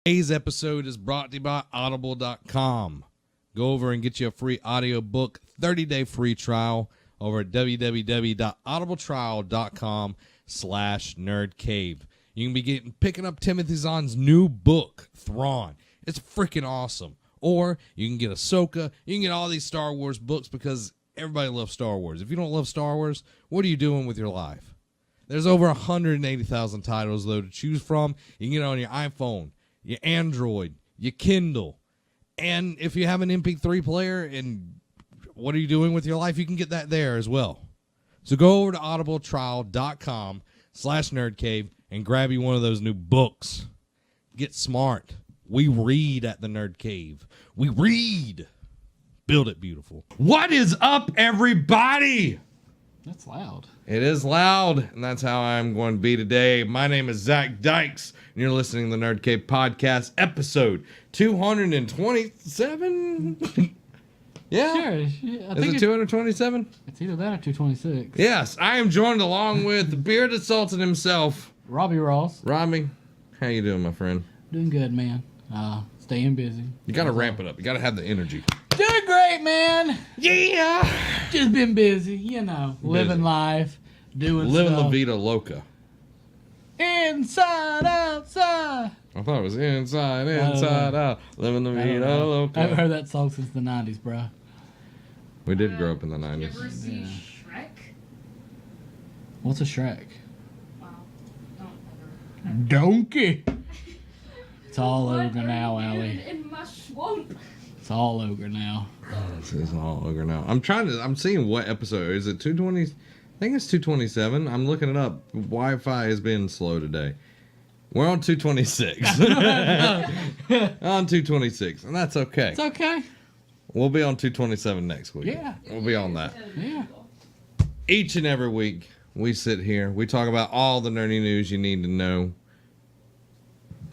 Today's episode is brought to you by Audible.com. Go over and get you a free audiobook 30-day free trial over at www.audibletrial.com/nerdcave. You can be picking up Timothy Zahn's new book, Thrawn. It's freaking awesome. Or you can get Ahsoka. You can get all these Star Wars books because everybody loves Star Wars. If you don't love Star Wars, what are you doing with your life? There's over 180,000 titles, though, to choose from. You can get it on your iPhone, your Android, your Kindle. And if you have an MP3 player and what are you doing with your life, you can get that there as well. So go over to audibletrial.com/nerdcave and grab you one of those new books. Get smart. We read at the Nerd Cave. We read. Build it beautiful. What is up, everybody? That's loud. It is loud, and that's how I'm going to be today. My name is Zach Dykes, and you're listening to the Nerd Cave Podcast, episode 227? Yeah? Sure. I Is it 227? It's either that or 226. Yes, I am joined along with the bearded sultan himself, Robbie Ross. Robbie. How you doing, my friend? Doing good, man. Staying busy. You got to ramp it up. You got to have the energy. Doing great, man. Yeah! Just been busy, living life, doing Living stuff. La Vida Loca. Inside, outside. I thought it was inside out. Living La Vida Loca. I haven't heard that song since the 90s, bro. We did grow up in the Did 90s. you ever see Shrek? What's a Shrek? Wow. Don't Donkey. It's all ogre now, ever. Allie. In my swamp. It's all ogre now. This is all ogre now. I'm seeing what episode. Is it 220? I think it's 227. I'm looking it up. Wi-Fi has been slow today. We're on 226. On 226. And that's okay. It's okay. We'll be on 227 next week. Yeah. We'll be on that. Yeah. Each and every week, we sit here. We talk about all the nerdy news you need to know.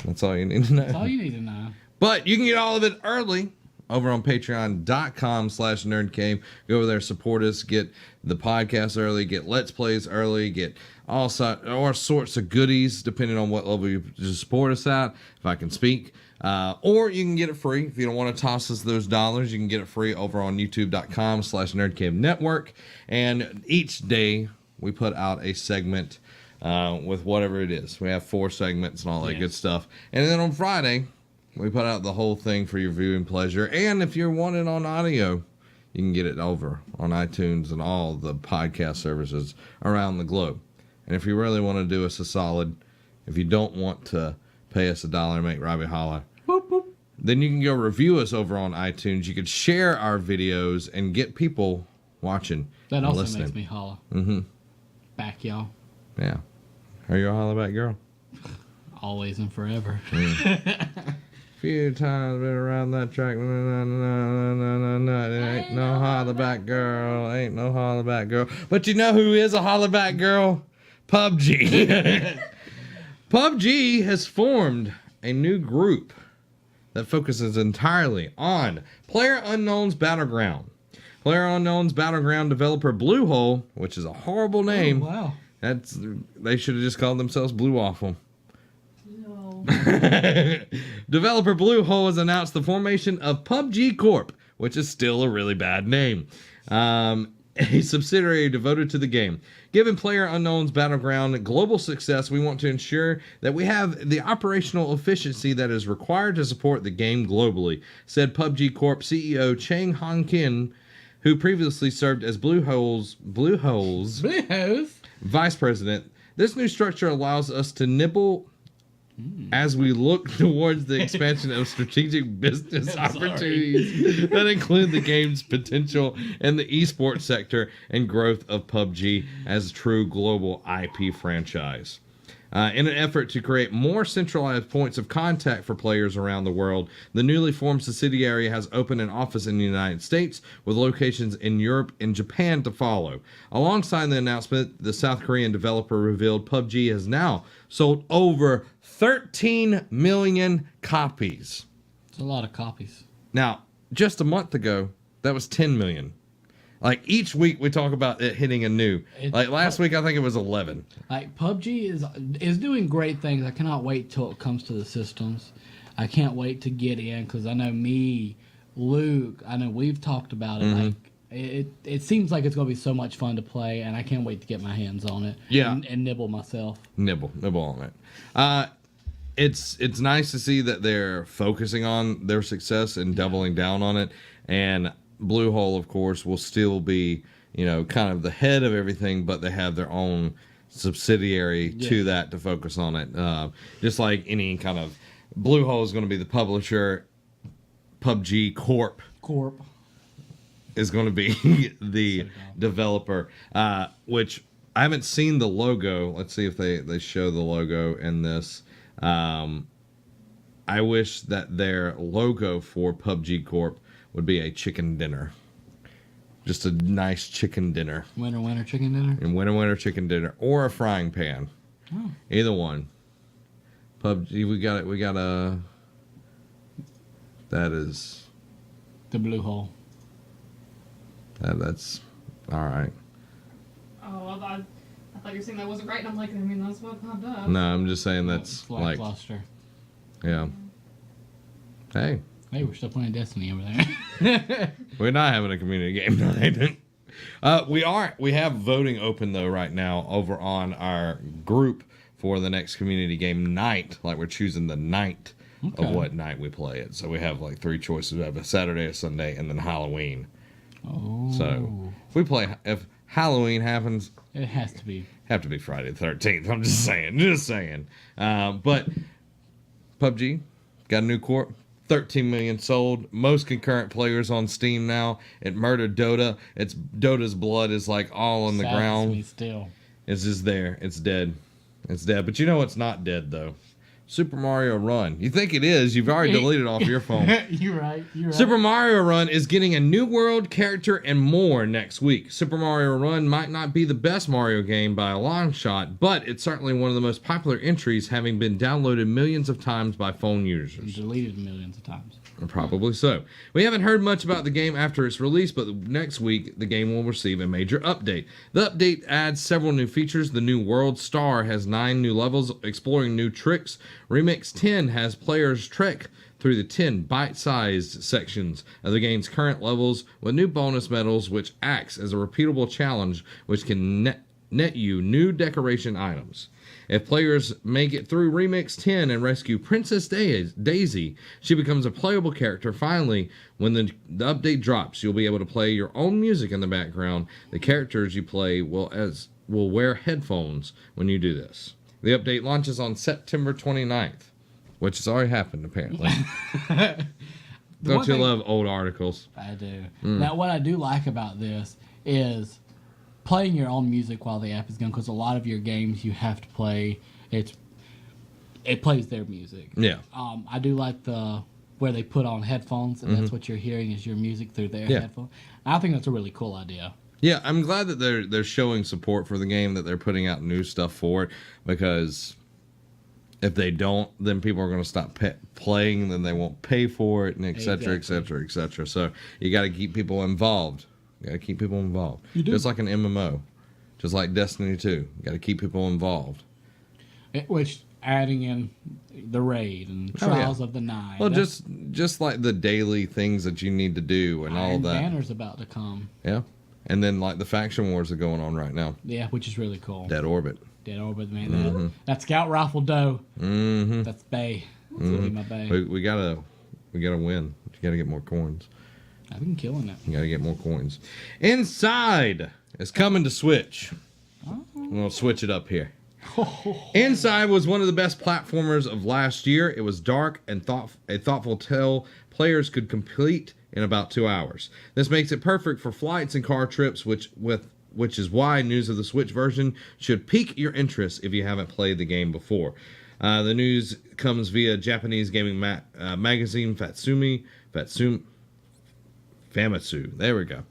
That's all you need to know. That's all you need to know. But you can get all of it early over on patreon.com/nerdcave. Go over there, support us, get the podcast early, get Let's Plays early, get all sorts of goodies depending on what level you support us at, if I can speak. Or you can get it free. If you don't want to toss us those dollars, you can get it free over on youtube.com/nerdcave network. And each day we put out a segment with whatever it is. We have 4 segments and all that good stuff. And then on Friday, we put out the whole thing for your viewing pleasure. And if you're wanting on audio, you can get it over on iTunes and all the podcast services around the globe. And if you really want to do us a solid, if you don't want to pay us $1 and make Robbie holla, Boop, boop. then you can go review us over on iTunes. You could share our videos and get people watching That and also listening. makes me holla. Mm-hmm. Back, y'all. Yeah. Are you a holla back girl? Always and forever. Few times been around that track. No, ain't no holla back girl. Ain't no holla back girl. But you know who is a holla back girl? PUBG. PUBG has formed a new group that focuses entirely on PlayerUnknown's Battleground. PlayerUnknown's Battleground developer Bluehole, which is a horrible name. Oh, wow. They should have just called themselves Blue Waffle. No. Developer Bluehole has announced the formation of PUBG Corp, which is still a really bad name. A subsidiary devoted to the game. Given PlayerUnknown's Battleground global success, we want to ensure that we have the operational efficiency that is required to support the game globally, said PUBG Corp CEO Chang Han Kin, who previously served as Bluehole's vice president. This new structure allows us to nibble as we look towards the expansion of strategic business opportunities that include the game's potential in the esports sector and growth of PUBG as a true global IP franchise. In an effort to create more centralized points of contact for players around the world, the newly formed subsidiary has opened an office in the United States with locations in Europe and Japan to follow. Alongside the announcement, the South Korean developer revealed PUBG has now sold over 13 million copies. It's a lot of copies. Now, just a month ago, that was 10 million. Like, each week we talk about it hitting a new. Like, last week I think it was 11. Like, PUBG is doing great things. I cannot wait till it comes to the systems. I can't wait to get in because I know me, Luke, I know we've talked about it. Like it seems like it's going to be so much fun to play, and I can't wait to get my hands on it. Yeah. And nibble myself. Nibble on it. It's nice to see that they're focusing on their success and doubling down on it. And Bluehole, of course, will still be, kind of the head of everything, but they have their own subsidiary to that to focus on it. Just like any kind of Bluehole is going to be the publisher, PUBG Corp is going to be the developer, which I haven't seen the logo. Let's see if they show the logo in this. I wish that their logo for PUBG Corp would be a chicken dinner. Just a nice chicken dinner. Winter chicken dinner? And winter chicken dinner. Or a frying pan. Oh. Either one. PUBG, we got a... That is... The Bluehole. That's... Alright. Oh, I thought you were saying that wasn't right, and I'm like, that's what popped up. No, I'm just saying that's like... Lackluster. Yeah. Hey. Hey, we're still playing Destiny over there. We're not having a community game night. We have voting open though right now over on our group for the next community game night. Like we're choosing the night of what night we play it. So we have like 3 choices. We have a Saturday, a Sunday, and then Halloween. Oh. So if Halloween happens, it has to be. Have to be Friday the 13th. I'm just saying. But PUBG got a new corp. 13 million sold. Most concurrent players on Steam now. It murdered Dota. Dota's blood is like all on the ground. Me still. It's just there. It's dead. But you know it's not dead though. Super Mario Run. You think it is? You've already deleted it off your phone. You're right. Super Mario Run is getting a new world, character, and more next week. Super Mario Run might not be the best Mario game by a long shot, but it's certainly one of the most popular entries, having been downloaded millions of times by phone users. Deleted millions of times. Probably so. We haven't heard much about the game after its release, but next week the game will receive a major update. The update adds several new features. The new World Star has 9 new levels exploring new tricks. Remix 10 has players trek through the 10 bite-sized sections of the game's current levels with new bonus medals, which acts as a repeatable challenge which can net you new decoration items. If players make it through Remix 10 and rescue Princess Daisy, she becomes a playable character. Finally, when the update drops, you'll be able to play your own music in the background. The characters you play will wear headphones when you do this. The update launches on September 29th, which has already happened, apparently. Don't you love old articles? I do. Now, what I do like about this is playing your own music while the app is going, because a lot of your games you have to play, it plays their music. Yeah. I do like where they put on headphones, and that's what you're hearing is your music through their headphones. I think that's a really cool idea. Yeah, I'm glad that they're showing support for the game, that they're putting out new stuff for it, because if they don't, then people are going to stop playing, then they won't pay for it, and et cetera, et cetera, et cetera. So you got to keep people involved. You got to keep people involved. You do. Just like an MMO. Just like Destiny 2. You got to keep people involved. Which, adding in the raid and Trials of the Nine. Well, just like the daily things that you need to do and all that. Banner's about to come. Yeah. And then like the faction wars are going on right now. Yeah, which is really cool. Dead Orbit, man. That Scout Rifle Doe. Mm-hmm. That's Bay. That's gonna be my Bay. We gotta win. You gotta get more coins. I've been killing it. You gotta get more coins. Inside is coming to Switch. Oh. I'm gonna switch it up here. Inside was one of the best platformers of last year. It was dark and a thoughtful tale players could complete in about 2 hours. This makes it perfect for flights and car trips, which is why news of the Switch version should pique your interest if you haven't played the game before. The news comes via Japanese gaming magazine Famitsu, there we go,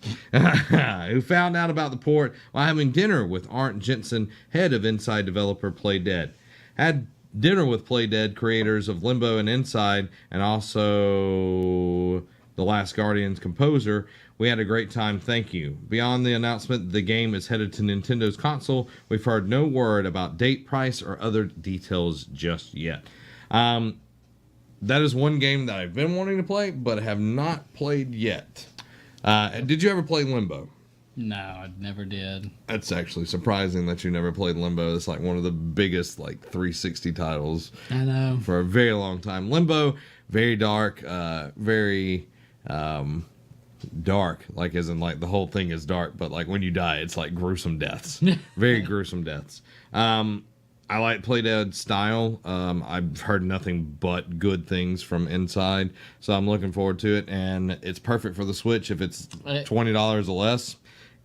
who found out about the port while having dinner with Arndt Jensen, head of Inside developer Playdead. Had dinner with Playdead, creators of Limbo and Inside, and also The Last Guardian's composer. We had a great time, thank you. Beyond the announcement the game is headed to Nintendo's console, we've heard no word about date, price, or other details just yet. that is one game that I've been wanting to play, but have not played yet. Did you ever play Limbo? No, I never did. That's actually surprising that you never played Limbo. It's like one of the biggest 360 titles I know. for a very long time. Limbo, very dark, very dark, as in the whole thing is dark, but when you die, it's gruesome deaths. Very gruesome deaths. I like Playdead style. I've heard nothing but good things from Inside, so I'm looking forward to it, and it's perfect for the Switch if it's $20 or less.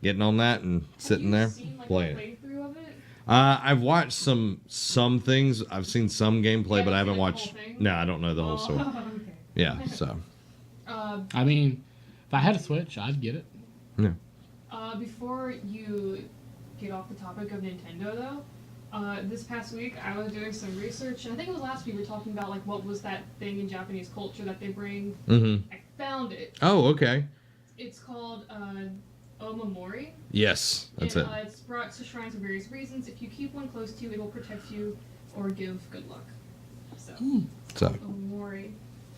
Getting on that and sitting there playing. Playthrough of it? I've watched some things. I've seen some gameplay, but I haven't watched. No, I don't know the whole story. Okay. Yeah, so. I mean, if I had a Switch, I'd get it. Yeah. Before you get off the topic of Nintendo, though, this past week I was doing some research, and I think it was last week we were talking about what was that thing in Japanese culture that they bring. Mm-hmm. I found it. Oh, okay. It's called Omamori. Yes, that's it. It's brought to shrines for various reasons. If you keep one close to you, it will protect you or give good luck. So. Omamori.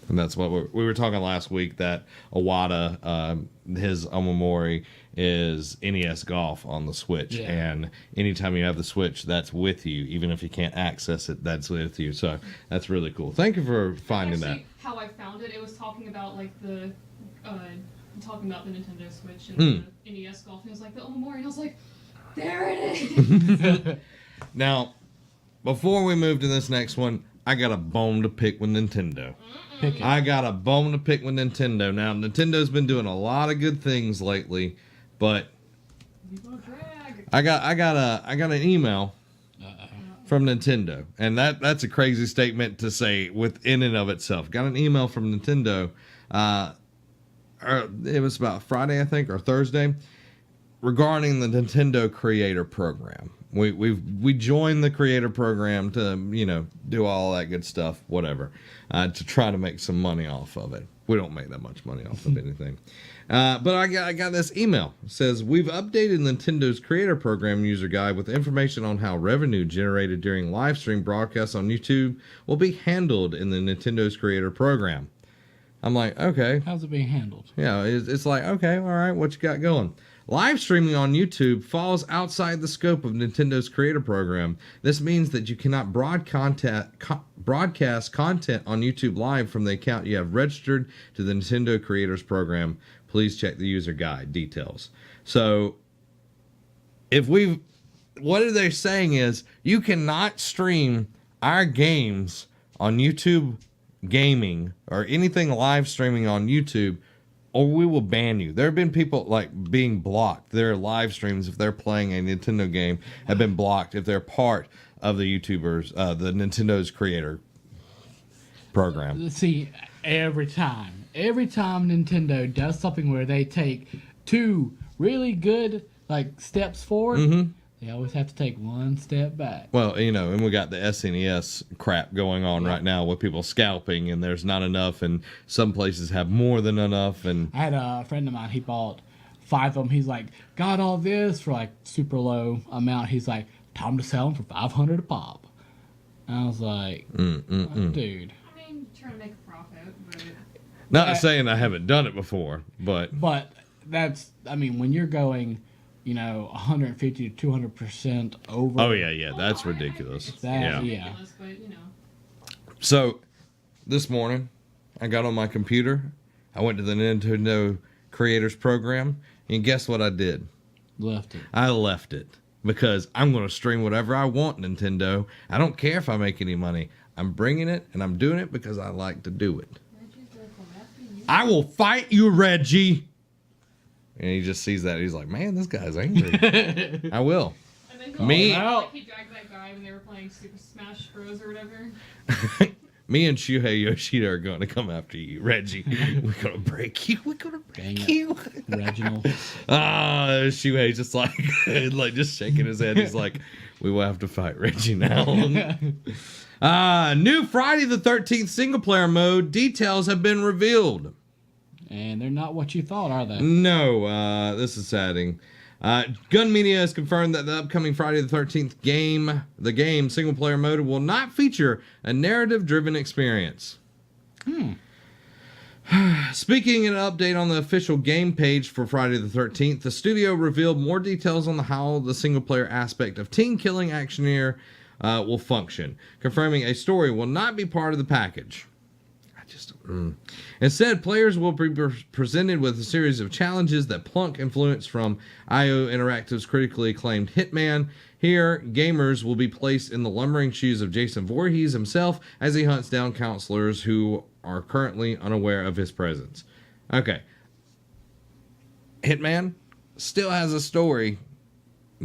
And that's what we were talking last week, that Iwata, his Omamori is NES Golf on the Switch. Yeah. And anytime you have the Switch, that's with you. Even if you can't access it, that's with you. So that's really cool. Thank you for finding that. How I found it, it was talking about talking about the Nintendo Switch and the NES Golf, and it was the Omamori, and I was like, there it is! Now, before we move to this next one, I got a bone to pick with Nintendo. Pick it. I got a bone to pick with Nintendo. Now, Nintendo's been doing a lot of good things lately, but I got an email from Nintendo, and that's a crazy statement to say within and of itself. Got an email from Nintendo. It was about Friday, I think, or Thursday, regarding the Nintendo Creator Program. We joined the Creator Program to do all that good stuff, whatever, to try to make some money off of it. We don't make that much money off of anything, but I got this email. It says, we've updated Nintendo's Creator Program user guide with information on how revenue generated during live stream broadcasts on YouTube will be handled in the Nintendo's Creator Program. I'm like, okay. How's it being handled? Yeah, it's like, okay, all right, what you got going? Live streaming on YouTube falls outside the scope of Nintendo's Creator Program. This means that you cannot broadcast content on YouTube Live from the account you have registered to the Nintendo Creators Program. Please check the user guide details. So, what they're saying is, you cannot stream our games on YouTube Gaming or anything live streaming on YouTube, or we will ban you. There have been people being blocked. Their live streams, if they're playing a Nintendo game, have been blocked if they're part of the YouTubers, the Nintendo's Creator Program. See, every time Nintendo does something where they take two really good steps forward, they always have to take one step back. Well, and we got the SNES crap going on right now with people scalping, and there's not enough, and some places have more than enough. And I had a friend of mine, he bought 5 of them. He's like, got all this for super low amount. He's like, time to sell them for $500 a pop. And I was like, dude. I mean, trying to make a profit, but... Not saying I haven't done it before, but that's, when you're going... 150 to 200% over. Oh yeah, that's ridiculous. Yeah. Ridiculous, but, So, this morning, I got on my computer. I went to the Nintendo Creators Program, and guess what I did? Left it. I left it because I'm going to stream whatever I want, Nintendo. I don't care if I make any money. I'm bringing it, and I'm doing it because I like to do it. I will fight you, Reggie. And he just sees that. He's like, man, this guy's angry. I will. And then Me? he dragged that guy when they were playing Super Smash Bros. Or whatever. Me and Shuhei Yoshida are going to come after you, Reggie. We're going to break you. We're going to break you. Reginald. Shuhei's just just shaking his head. He's like, we will have to fight Reggie now. New Friday the 13th single player mode details have been revealed. And they're not what you thought, are they? No, this is saddening. Gun Media has confirmed that the upcoming Friday the 13th game single-player mode will not feature a narrative-driven experience. Speaking an update on the official game page for Friday the 13th, the studio revealed more details on how the single-player aspect of Teen Killing Actioneer will function, confirming a story will not be part of the package. Instead, players will be presented with a series of challenges that plunk influence from IO Interactive's critically acclaimed Hitman. Here, gamers will be placed in the lumbering shoes of Jason Voorhees himself as he hunts down counselors who are currently unaware of his presence. Okay. Hitman still has a story.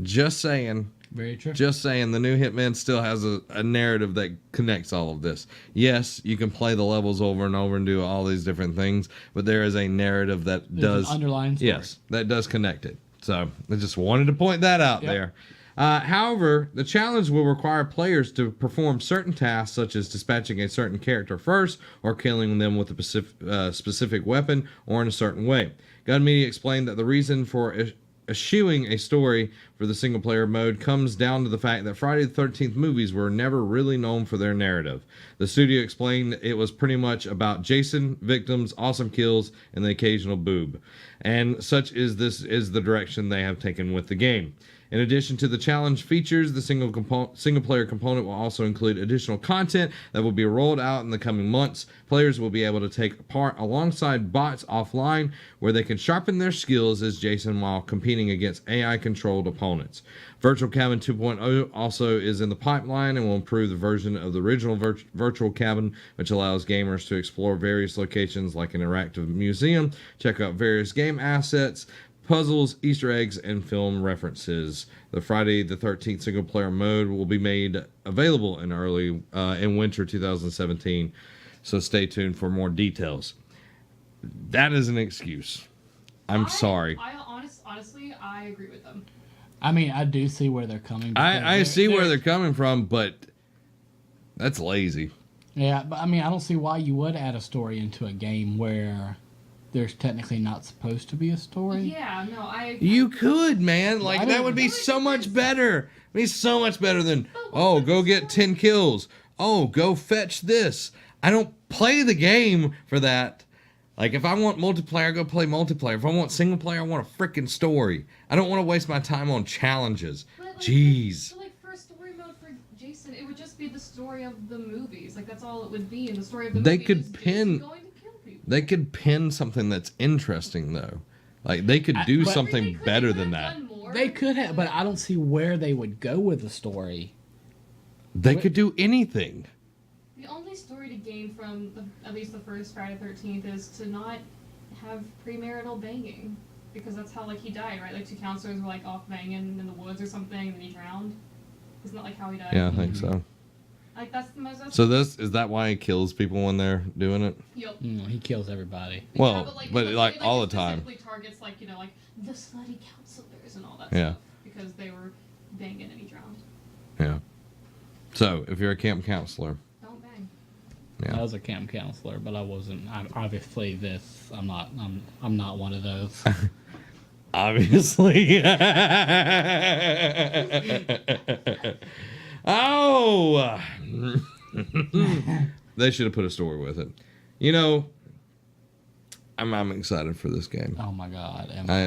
Just saying. Very true. Just saying, the new Hitman still has a narrative that connects all of this. Yes, you can play the levels over and over and do all these different things, but there is a narrative that There's an underlying story. Yes, that does connect it. So I just wanted to point that out there. However, the challenge will require players to perform certain tasks, such as dispatching a certain character first, or killing them with a specific weapon, or in a certain way. Gun Media explained that the reason for eschewing a story for the single-player mode comes down to the fact that Friday the 13th movies were never really known for their narrative. The studio explained it was pretty much about Jason, victims, awesome kills, and the occasional boob. And such is the direction they have taken with the game. In addition to the challenge features, the single-player component will also include additional content that will be rolled out in the coming months. Players will be able to take part alongside bots offline, where they can sharpen their skills as Jason while competing against AI-controlled opponents. Virtual Cabin 2.0 also is in the pipeline and will improve the version of the original Virtual Cabin, which allows gamers to explore various locations like an interactive museum, check out various game assets, puzzles, Easter eggs, and film references. The Friday the 13th single-player mode will be made available in winter 2017, so stay tuned for more details. That is an excuse. I'm sorry. Honestly, I agree with them. I mean, I do see where they're coming from. I see where they're coming from, but that's lazy. Yeah, but I mean, I don't see why you would add a story into a game where there's technically not supposed to be a story. Yeah, no, You could, man. Like, that would be so much better. It'd be so much better than, oh, go get 10 kills. Oh, go fetch this. I don't play the game for that. Like, if I want multiplayer, I go play multiplayer. If I want single player, I want a freaking story. I don't want to waste my time on challenges. Jeez. So, for story mode for Jason, it would just be the story of the movies. Like, that's all it would be. And the story of the movies is Jason going to kill people. They could pin something that's interesting, though. Like, they could do something better than that. They could have, but I don't see where they would go with the story. They could do anything. The only story to gain from at least the first Friday the 13th is to not have premarital banging. Because that's how, he died, right? Like, two counselors were, off banging in the woods or something, and then he drowned. Isn't that, how he died? Yeah, I think so. That's the most... Is that why he kills people when they're doing it? Yep. He kills everybody. Well, but all the time. Targets, the slutty counselors and all that stuff. Because they were banging and he drowned. Yeah. So, if you're a camp counselor... Don't bang. Yeah. I was a camp counselor, but I wasn't. Obviously, I'm not one of those. Obviously. Oh! They should have put a story with it. I'm excited for this game. Oh my god. I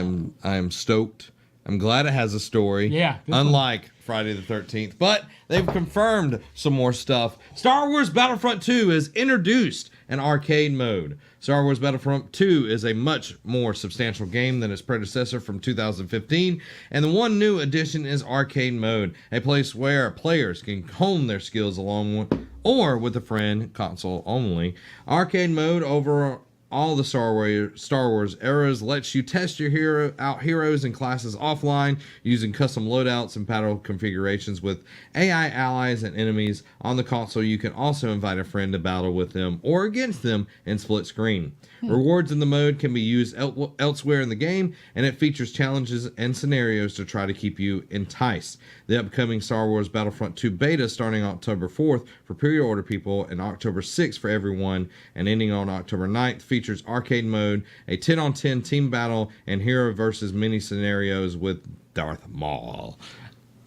am stoked. I'm glad it has a story. Yeah. Unlike Friday the 13th. But they've confirmed some more stuff. Star Wars Battlefront 2 has introduced an arcade mode. Star Wars Battlefront 2 is a much more substantial game than its predecessor from 2015, and the one new addition is arcade mode, a place where players can hone their skills alone or with a friend, console only. Arcade mode over all the Star Wars eras lets you test your heroes and classes offline using custom loadouts and battle configurations with AI allies and enemies. On the console, you can also invite a friend to battle with them or against them in split screen. Rewards in the mode can be used elsewhere in the game, and it features challenges and scenarios to try to keep you enticed. The upcoming Star Wars Battlefront 2 beta starting October 4th for pre-order people and October 6th for everyone, and ending on October 9th features arcade mode, a 10-on-10 team battle, and hero versus mini scenarios with Darth Maul.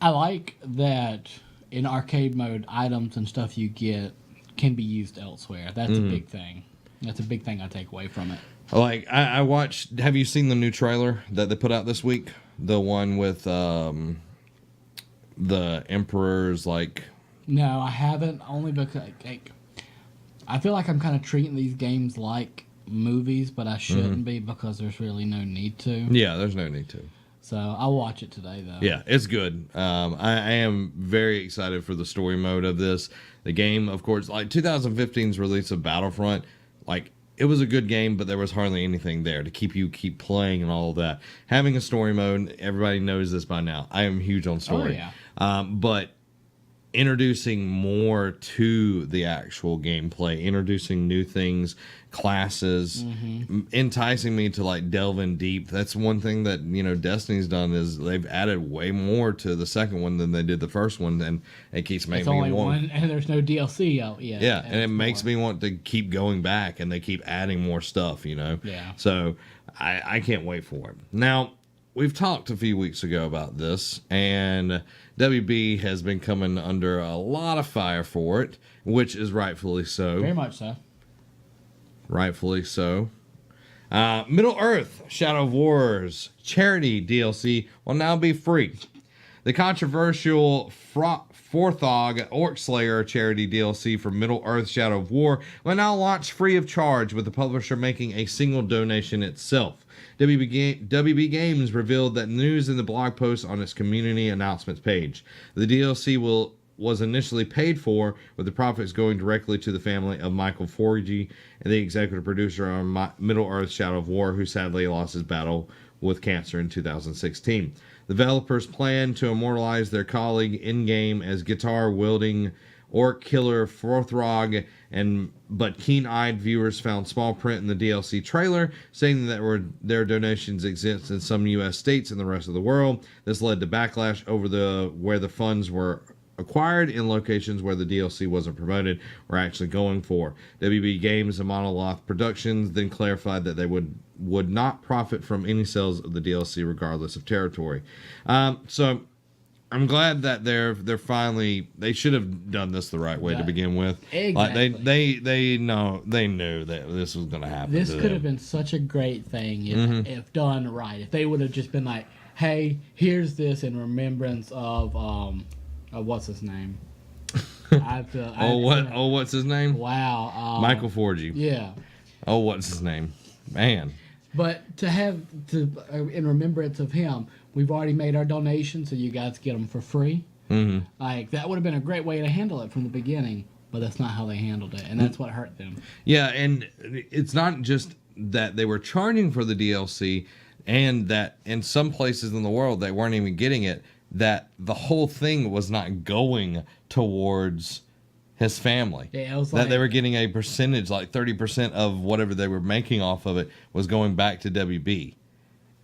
I like that in arcade mode, items and stuff you get can be used elsewhere. That's a big thing. That's a big thing I take away from it. Like I watched. Have you seen the new trailer that they put out this week? The one with the Emperor's like. No, I haven't. Only because I feel like I'm kind of treating these games like movies, but I shouldn't be because there's really no need to. Yeah, there's no need to. So I'll watch it today, though. Yeah, it's good. I am very excited for the story mode of this. The game, of course, like 2015's release of Battlefront, like it was a good game, but there was hardly anything there to keep playing and all of that. Having a story mode, everybody knows this by now. I am huge on story. Oh, yeah. But introducing more to the actual gameplay, introducing new things, classes, enticing me to like delve in deep. That's one thing that, you know, Destiny's done is they've added way more to the second one than they did the first one, and it keeps making me want. One, and there's no DLC out yet. Yeah, and it makes me want to keep going back, and they keep adding more stuff, you know. Yeah. So I can't wait for it. Now, we've talked a few weeks ago about this, and WB has been coming under a lot of fire for it, which is rightfully so. Very much so. Rightfully so. Middle-earth Shadow of War's charity DLC will now be free. The controversial Forthog Orc Slayer charity DLC for Middle-earth Shadow of War will now launch free of charge, with the publisher making a single donation itself. WB Games revealed that news in the blog post on its community announcements page. The DLC was initially paid for, with the profits going directly to the family of Michael Forgy, and the executive producer on Middle-earth Shadow of War, who sadly lost his battle with cancer in 2016. The developers plan to immortalize their colleague in-game as guitar-wielding orc killer Forthrog, but keen-eyed viewers found small print in the DLC trailer saying that their donations exist in some U.S. states and the rest of the world. This led to backlash over where the funds were acquired in locations where the DLC wasn't promoted or actually going for. WB Games and Monolith Productions then clarified that they would not profit from any sales of the DLC regardless of territory. So I'm glad that they're finally. They should have done this the right way to begin with. Exactly. Like they knew that this was going to happen. This could have been such a great thing if done right. If they would have just been like, "Hey, here's this in remembrance of what's his name." What's his name? Wow, Michael Forgy. Yeah. Oh, what's his name? Man. But to have in remembrance of him, we've already made our donation, so you guys get them for free. Mm-hmm. Like that would have been a great way to handle it from the beginning, but that's not how they handled it, and that's what hurt them. Yeah, and it's not just that they were charging for the DLC, and that in some places in the world they weren't even getting it. That the whole thing was not going towards his family. Yeah, it was that they were getting a percentage, like 30% of whatever they were making off of it was going back to WB.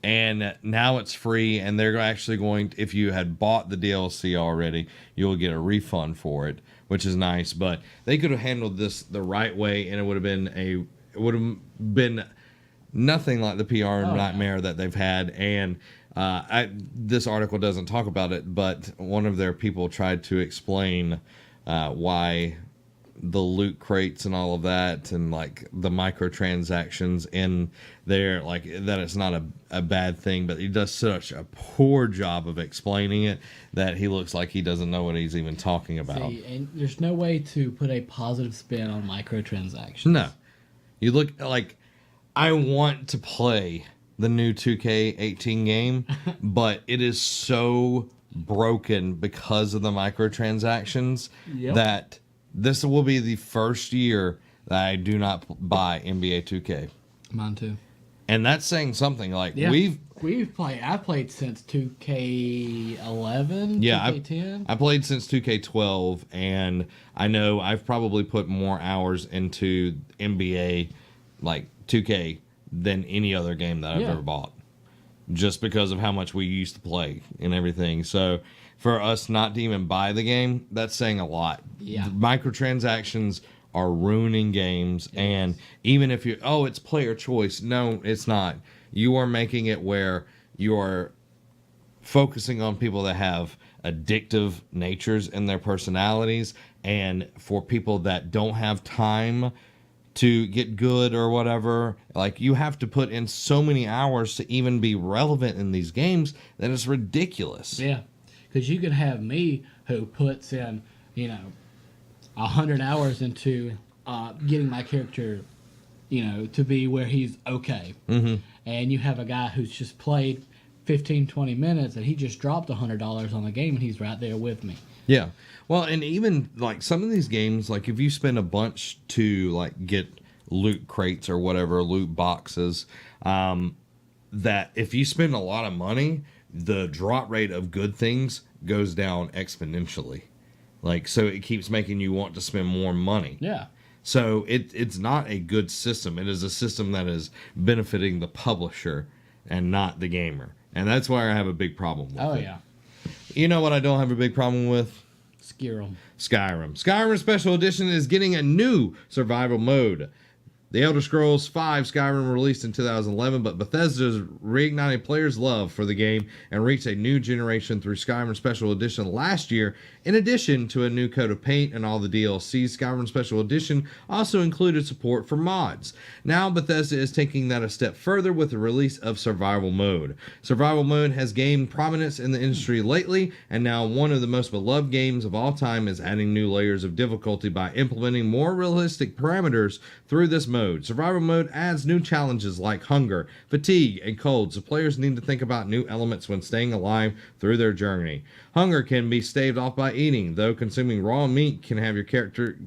And now it's free, and they're actually going to, if you had bought the DLC already, you'll get a refund for it, which is nice. But they could have handled this the right way, and it would have been nothing like the PR nightmare that they've had. And this article doesn't talk about it, but one of their people tried to explain why the loot crates and all of that, and like the microtransactions in there, like that it's not a bad thing, but he does such a poor job of explaining it that he looks like he doesn't know what he's even talking about. See, and there's no way to put a positive spin on microtransactions. No. You look like, I want to play the new 2K18 game, but it is so broken because of the microtransactions that this will be the first year that I do not buy NBA 2K. Mine too. And that's saying something. Like we've played. I've played since 2K11. Yeah, 2K10. I played since 2K12, and I know I've probably put more hours into NBA, like 2K, than any other game that I've ever bought, just because of how much we used to play and everything. So for us not to even buy the game, that's saying a lot. Yeah. The microtransactions are ruining games, and even if it's player choice, no, it's not. You are making it where you are focusing on people that have addictive natures in their personalities, and for people that don't have time to get good or whatever. Like, you have to put in so many hours to even be relevant in these games that it's ridiculous. Yeah, because you could have me who puts in, 100 hours into getting my character, to be where he's okay. Mm-hmm. And you have a guy who's just played 15, 20 minutes and he just dropped $100 on the game and he's right there with me. Yeah. Well, and even like some of these games, like if you spend a bunch to like get loot crates or whatever, loot boxes, that if you spend a lot of money, the drop rate of good things goes down exponentially. Like, so it keeps making you want to spend more money. Yeah. So it's not a good system. It is a system that is benefiting the publisher and not the gamer. And that's why I have a big problem with it. Oh, yeah. You know what I don't have a big problem with? Skyrim. Skyrim Special Edition is getting a new survival mode. The Elder Scrolls V Skyrim released in 2011, but Bethesda's reignited players' love for the game and reached a new generation through Skyrim Special Edition last year. In addition to a new coat of paint and all the DLC, Skyrim Special Edition also included support for mods. Now Bethesda is taking that a step further with the release of Survival Mode. Survival Mode has gained prominence in the industry lately, and now one of the most beloved games of all time is adding new layers of difficulty by implementing more realistic parameters through this mode. Survival Mode adds new challenges like hunger, fatigue, and cold, so players need to think about new elements when staying alive through their journey. Hunger can be staved off by eating, though consuming raw meat can have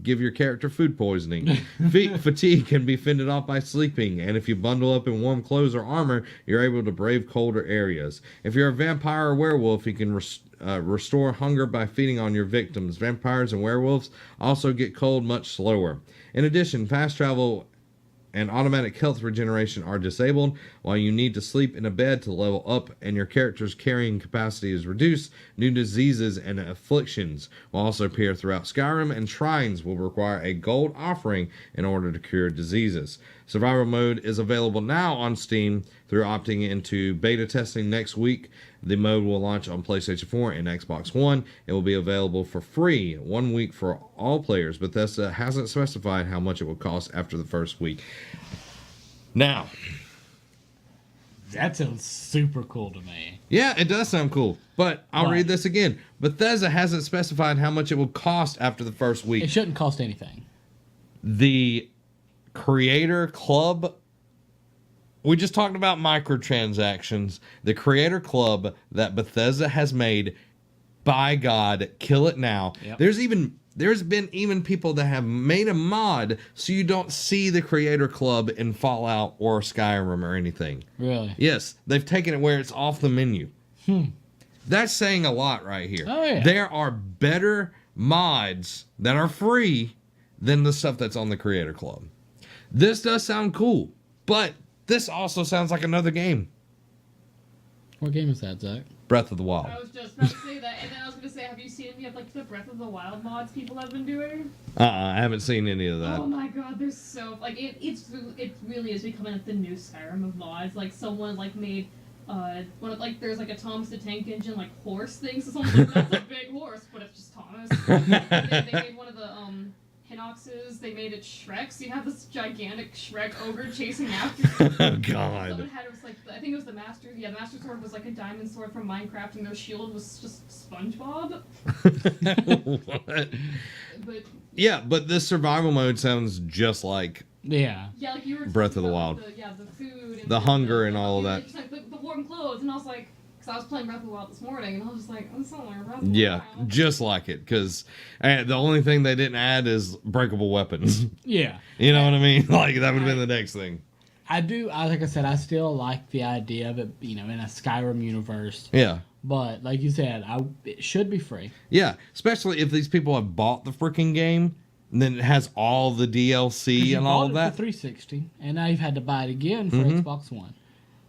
give your character food poisoning. Fatigue can be fended off by sleeping, and if you bundle up in warm clothes or armor, you're able to brave colder areas. If you're a vampire or werewolf, you can restore hunger by feeding on your victims. Vampires and werewolves also get cold much slower. In addition, fast travel and automatic health regeneration are disabled. While you need to sleep in a bed to level up and your character's carrying capacity is reduced, new diseases and afflictions will also appear throughout Skyrim, and shrines will require a gold offering in order to cure diseases. Survival Mode is available now on Steam through opting into beta testing next week. The mode will launch on PlayStation 4 and Xbox One. It will be available for free 1 week for all players. Bethesda hasn't specified how much it will cost after the first week. Now, that sounds super cool to me. Yeah, it does sound cool. But I'll read this again. Bethesda hasn't specified how much it will cost after the first week. It shouldn't cost anything. The Creator Club, we just talked about microtransactions. The Creator Club that Bethesda has made, by God, kill it now. Yep. There's been even people that have made a mod so you don't see the Creator Club in Fallout or Skyrim or anything. Really? Yes, they've taken it where it's off the menu. That's saying a lot right here. Oh, yeah. There are better mods that are free than the stuff that's on the Creator Club. This does sound cool, but this also sounds like another game. What game is that, Zach? Breath of the Wild. I was just about to say that, and then I was going to say, have you seen any of like the Breath of the Wild mods people have been doing? I haven't seen any of that. Oh my god, they're so like it really is becoming like the new Skyrim of mods. Like someone like made one of like there's like a Thomas the Tank Engine like horse thing, so someone's like that's a big horse, but it's just Thomas. And then they made one of the Hinoxes, they made it Shrek, so you have this gigantic Shrek ogre chasing after you. Oh god. Someone had it was like I think it was the Master Sword was like a diamond sword from Minecraft, and their shield was just SpongeBob. What? But Yeah, but this survival mode sounds just like Yeah. yeah, like you were Breath of the talking Wild. about the food, and The hunger and all of that. Just like the warm clothes, and I was like, because I was playing Breath of the Wild this morning, and I was just like, I'm so like Breath of the Yeah, Wild. just like it, because the only thing they didn't add is breakable weapons. Yeah. You know what I mean? Like, that would have been the next thing. Like I said, I still like the idea of it, in a Skyrim universe. Yeah. But, like you said, it should be free. Yeah, especially if these people have bought the freaking game, and then it has all the DLC and all of that. For 360, and now you've had to buy it again for Xbox One.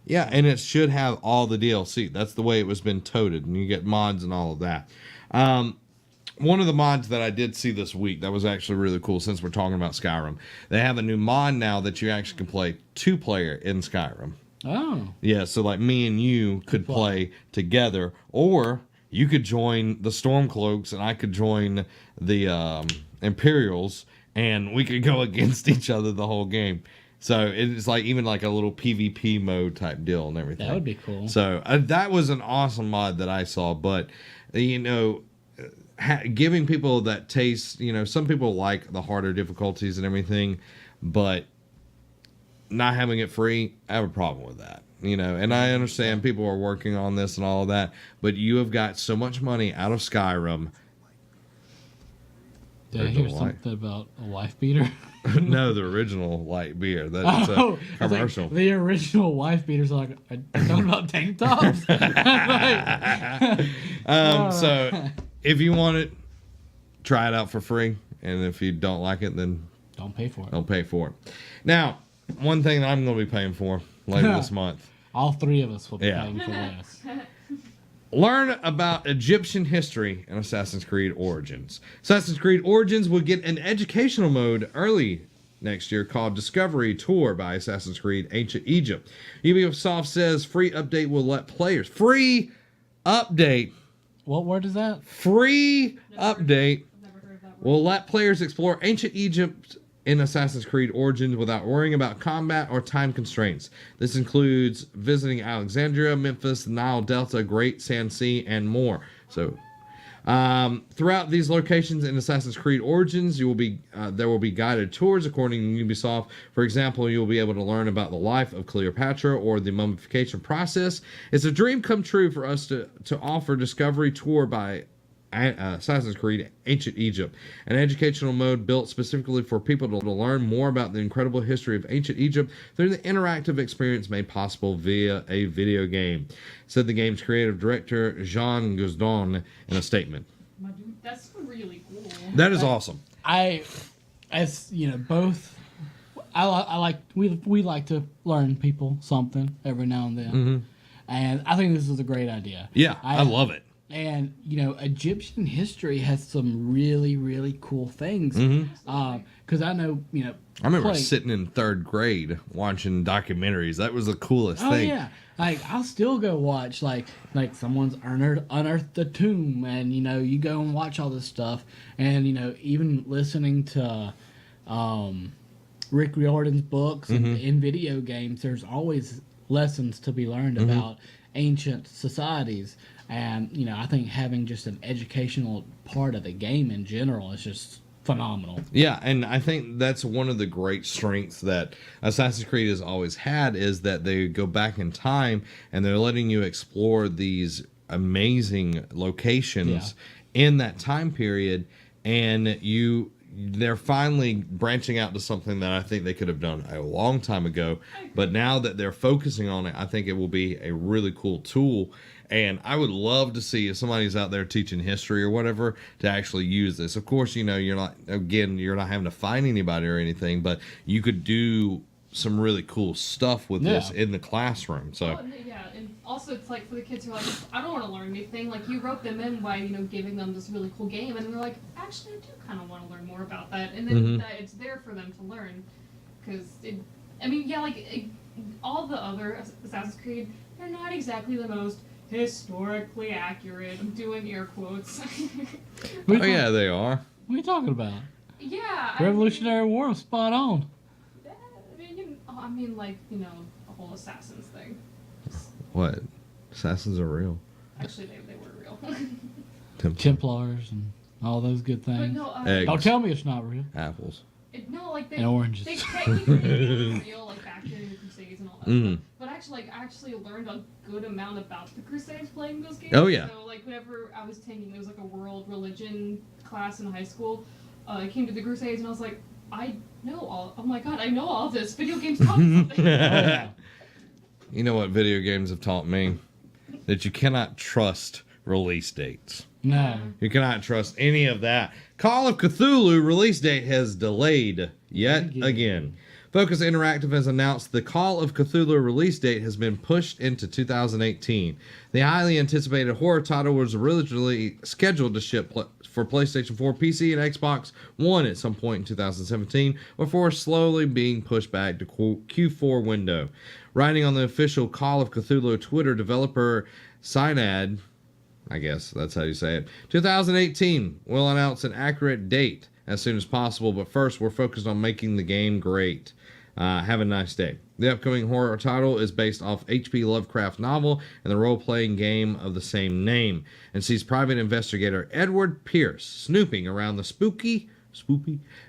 Yeah, and it should have all the DLC. That's the way it was been toted, and you get mods and all of that. One of the mods that I did see this week that was actually really cool, since we're talking about Skyrim, they have a new mod now that you actually can play 2-player in Skyrim. Oh. Yeah, so like me and you could play together, or you could join the Stormcloaks and I could join the Imperials, and we could go against each other the whole game. So it's like even like a little PvP mode type deal and everything. That would be cool. So that was an awesome mod that I saw. But, you know, giving people that taste, you know, some people like the harder difficulties and everything, but not having it free, I have a problem with that. You know, and I understand people are working on this and all of that, but you have got so much money out of Skyrim. Did I hear something about a wife beater? No, the original light beer. That's a commercial. Like, the original wife beaters are like, are you talking about tank tops? So if you want it, try it out for free. And if you don't like it, then don't pay for it. Don't pay for it. Now, one thing that I'm going to be paying for later this month. All three of us will be paying for this. Learn about Egyptian history in Assassin's Creed Origins. Assassin's Creed Origins will get an educational mode early next year called Discovery Tour by Assassin's Creed Ancient Egypt. Ubisoft says free update will let players... Free update. What word is that? Free update Never heard of that word. will let players explore Ancient Egypt in Assassin's Creed Origins without worrying about combat or time constraints. This includes visiting Alexandria, Memphis, Nile Delta, Great Sand Sea, and more. So, throughout these locations in Assassin's Creed Origins, there will be guided tours according to Ubisoft. For example, you'll be able to learn about the life of Cleopatra or the mummification process. It's a dream come true for us to offer Discovery Tour by Assassin's Creed Ancient Egypt, an educational mode built specifically for people to learn more about the incredible history of ancient Egypt through the interactive experience made possible via a video game, said the game's creative director Jean Gouzdon in a statement. My dude, that's really cool. That is awesome. As you know, both. I like we like to learn people something every now and then, and I think this is a great idea. Yeah, I love it. And, you know, Egyptian history has some really, really cool things. Because I know, you know... I remember sitting in 3rd grade watching documentaries. That was the coolest thing. Oh, yeah. Like, I'll still go watch, like someone's unearthed a tomb. And, you know, you go and watch all this stuff. And, you know, even listening to Rick Riordan's books and in video games, there's always lessons to be learned about ancient societies. And, you know, I think having just an educational part of the game in general is just phenomenal. Yeah, and I think that's one of the great strengths that Assassin's Creed has always had is that they go back in time and they're letting you explore these amazing locations in that time period, and they're finally branching out to something that I think they could have done a long time ago. But now that they're focusing on it, I think it will be a really cool tool. And I would love to see if somebody's out there teaching history or whatever to actually use this. Of course, you know, you're not having to find anybody or anything, but you could do some really cool stuff with this in the classroom. So and also it's like for the kids who are like, I don't want to learn anything. Like you rope them in by, you know, giving them this really cool game, and they're like, actually, I do kind of want to learn more about that, and then it's there for them to learn. Because all the other Assassin's Creed, they're not exactly the most historically accurate. I'm doing air quotes. oh yeah, they are. What are you talking about? Yeah, Revolutionary War was spot on. I mean, like, you know, the whole assassins thing. What? Assassins are real. Actually, they were real. Templars and all those good things. But no, don't tell me it's not real. Apples. And oranges. They technically were real, like back during the Crusades and all that stuff. But actually, I actually learned a good amount about the Crusades playing those games. Oh yeah. So like whenever I was taking, there was like a world religion class in high school. I came to the Crusades and I was like, oh my god, I know all this. Video games taught me something. You know what video games have taught me? That you cannot trust release dates. No. You cannot trust any of that. Call of Cthulhu release date has delayed yet again. Focus Interactive has announced the Call of Cthulhu release date has been pushed into 2018. The highly anticipated horror title was originally scheduled to ship for PlayStation 4, PC, and Xbox One at some point in 2017, before slowly being pushed back to Q4 window. Writing on the official Call of Cthulhu Twitter, developer Synad, I guess that's how you say it, 2018 will announce an accurate date as soon as possible, but first we're focused on making the game great. Have a nice day. The upcoming horror title is based off H.P. Lovecraft novel and the role-playing game of the same name, and sees private investigator Edward Pierce snooping around the spooky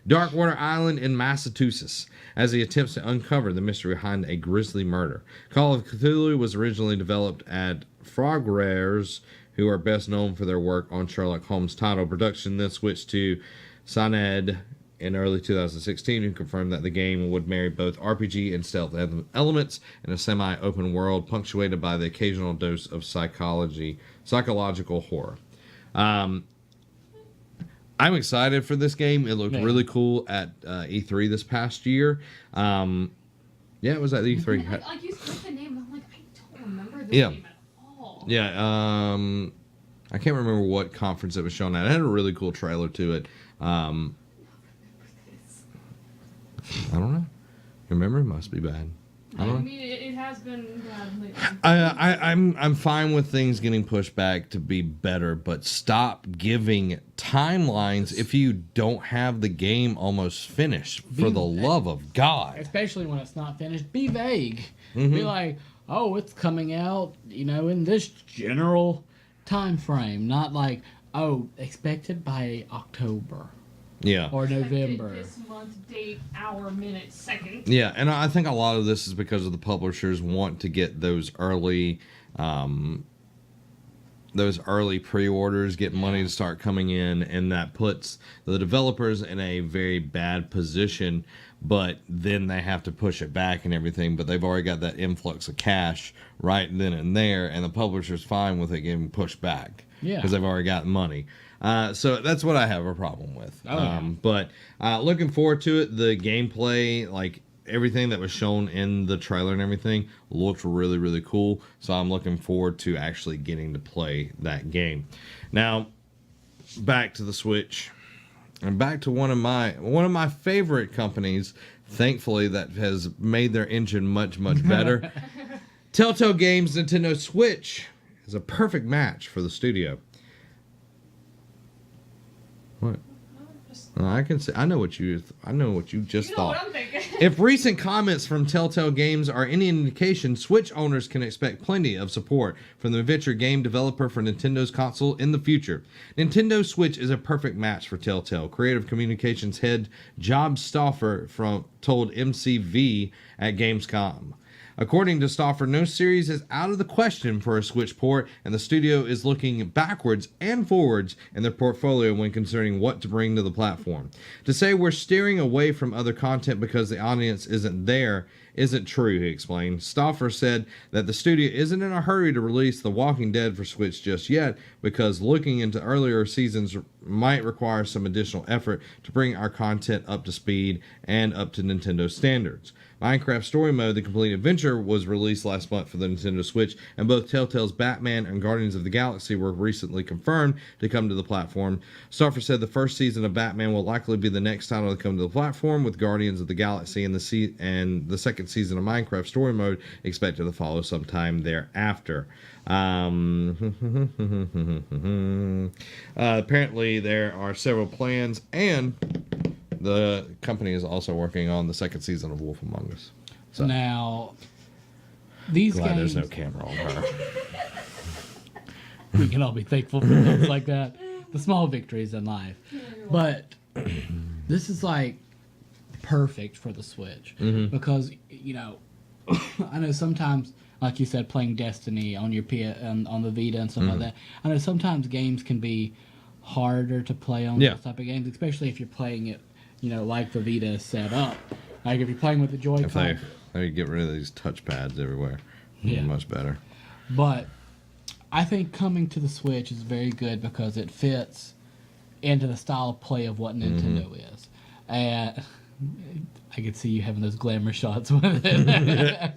Darkwater Island in Massachusetts as he attempts to uncover the mystery behind a grisly murder. Call of Cthulhu was originally developed at Frogwares, who are best known for their work on Sherlock Holmes title. Production then switched to Sanad in early 2016, who confirmed that the game would marry both RPG and stealth elements in a semi-open world, punctuated by the occasional dose of psychological horror. I'm excited for this game. It looked really cool at E3 this past year. Yeah, it was at E3. Like you said the name, I'm like, I don't remember this Yeah. name at all. Yeah, I can't remember what conference it was shown at. It had a really cool trailer to it. I don't know. Your memory must be bad. I mean, it has been bad lately. I'm fine with things getting pushed back to be better, but stop giving timelines if you don't have the game almost finished. For the love of God, Especially when it's not finished, be vague. Be like, oh, it's coming out, in this general time frame. Not like, oh, expected by October. Yeah. Or November. This month, date, hour, minute, second. Yeah, and I think a lot of this is because of the publishers want to get those early pre-orders, get money to start coming in, and that puts the developers in a very bad position, but then they have to push it back and everything, but they've already got that influx of cash right then and there, and the publisher's fine with it getting pushed back. Yeah. Because they've already got money. So that's what I have a problem with. Oh, yeah. But looking forward to it. The gameplay, like everything that was shown in the trailer and everything, looked really, really cool. So I'm looking forward to actually getting to play that game. Now, back to the Switch, and back to one of my favorite companies, thankfully, that has made their engine much, much better. Telltale Games' Nintendo Switch is a perfect match for the studio. What? I can say I know what you just You know thought. what I'm thinking. If recent comments from Telltale Games are any indication, Switch owners can expect plenty of support from the adventure game developer for Nintendo's console in the future. Nintendo Switch is a perfect match for Telltale. Creative Communications head Job Stauffer told MCV at Gamescom. According to Stauffer, no series is out of the question for a Switch port, and the studio is looking backwards and forwards in their portfolio when considering what to bring to the platform. To say we're steering away from other content because the audience isn't there isn't true, he explained. Stauffer said that the studio isn't in a hurry to release The Walking Dead for Switch just yet, because looking into earlier seasons might require some additional effort to bring our content up to speed and up to Nintendo standards. Minecraft Story Mode, The Complete Adventure, was released last month for the Nintendo Switch, and both Telltale's Batman and Guardians of the Galaxy were recently confirmed to come to the platform. Stauffer said the first season of Batman will likely be the next title to come to the platform, with Guardians of the Galaxy and the second season of Minecraft Story Mode expected to follow sometime thereafter. Apparently there are several plans, and the company is also working on the second season of Wolf Among Us. So Now, these glad games, there's no camera on her. we can all be thankful for things like that. The small victories in life. But this is like perfect for the Switch. Because, I know sometimes, like you said, playing Destiny on your on the Vita and stuff like that. I know sometimes games can be harder to play on those type of games, especially if you're playing it, like the Vita is set up. Like if you're playing with the Joy-Con. If they get rid of these touchpads everywhere, it'd be much better. But I think coming to the Switch is very good because it fits into the style of play of what Nintendo is. And I could see you having those glamour shots with it.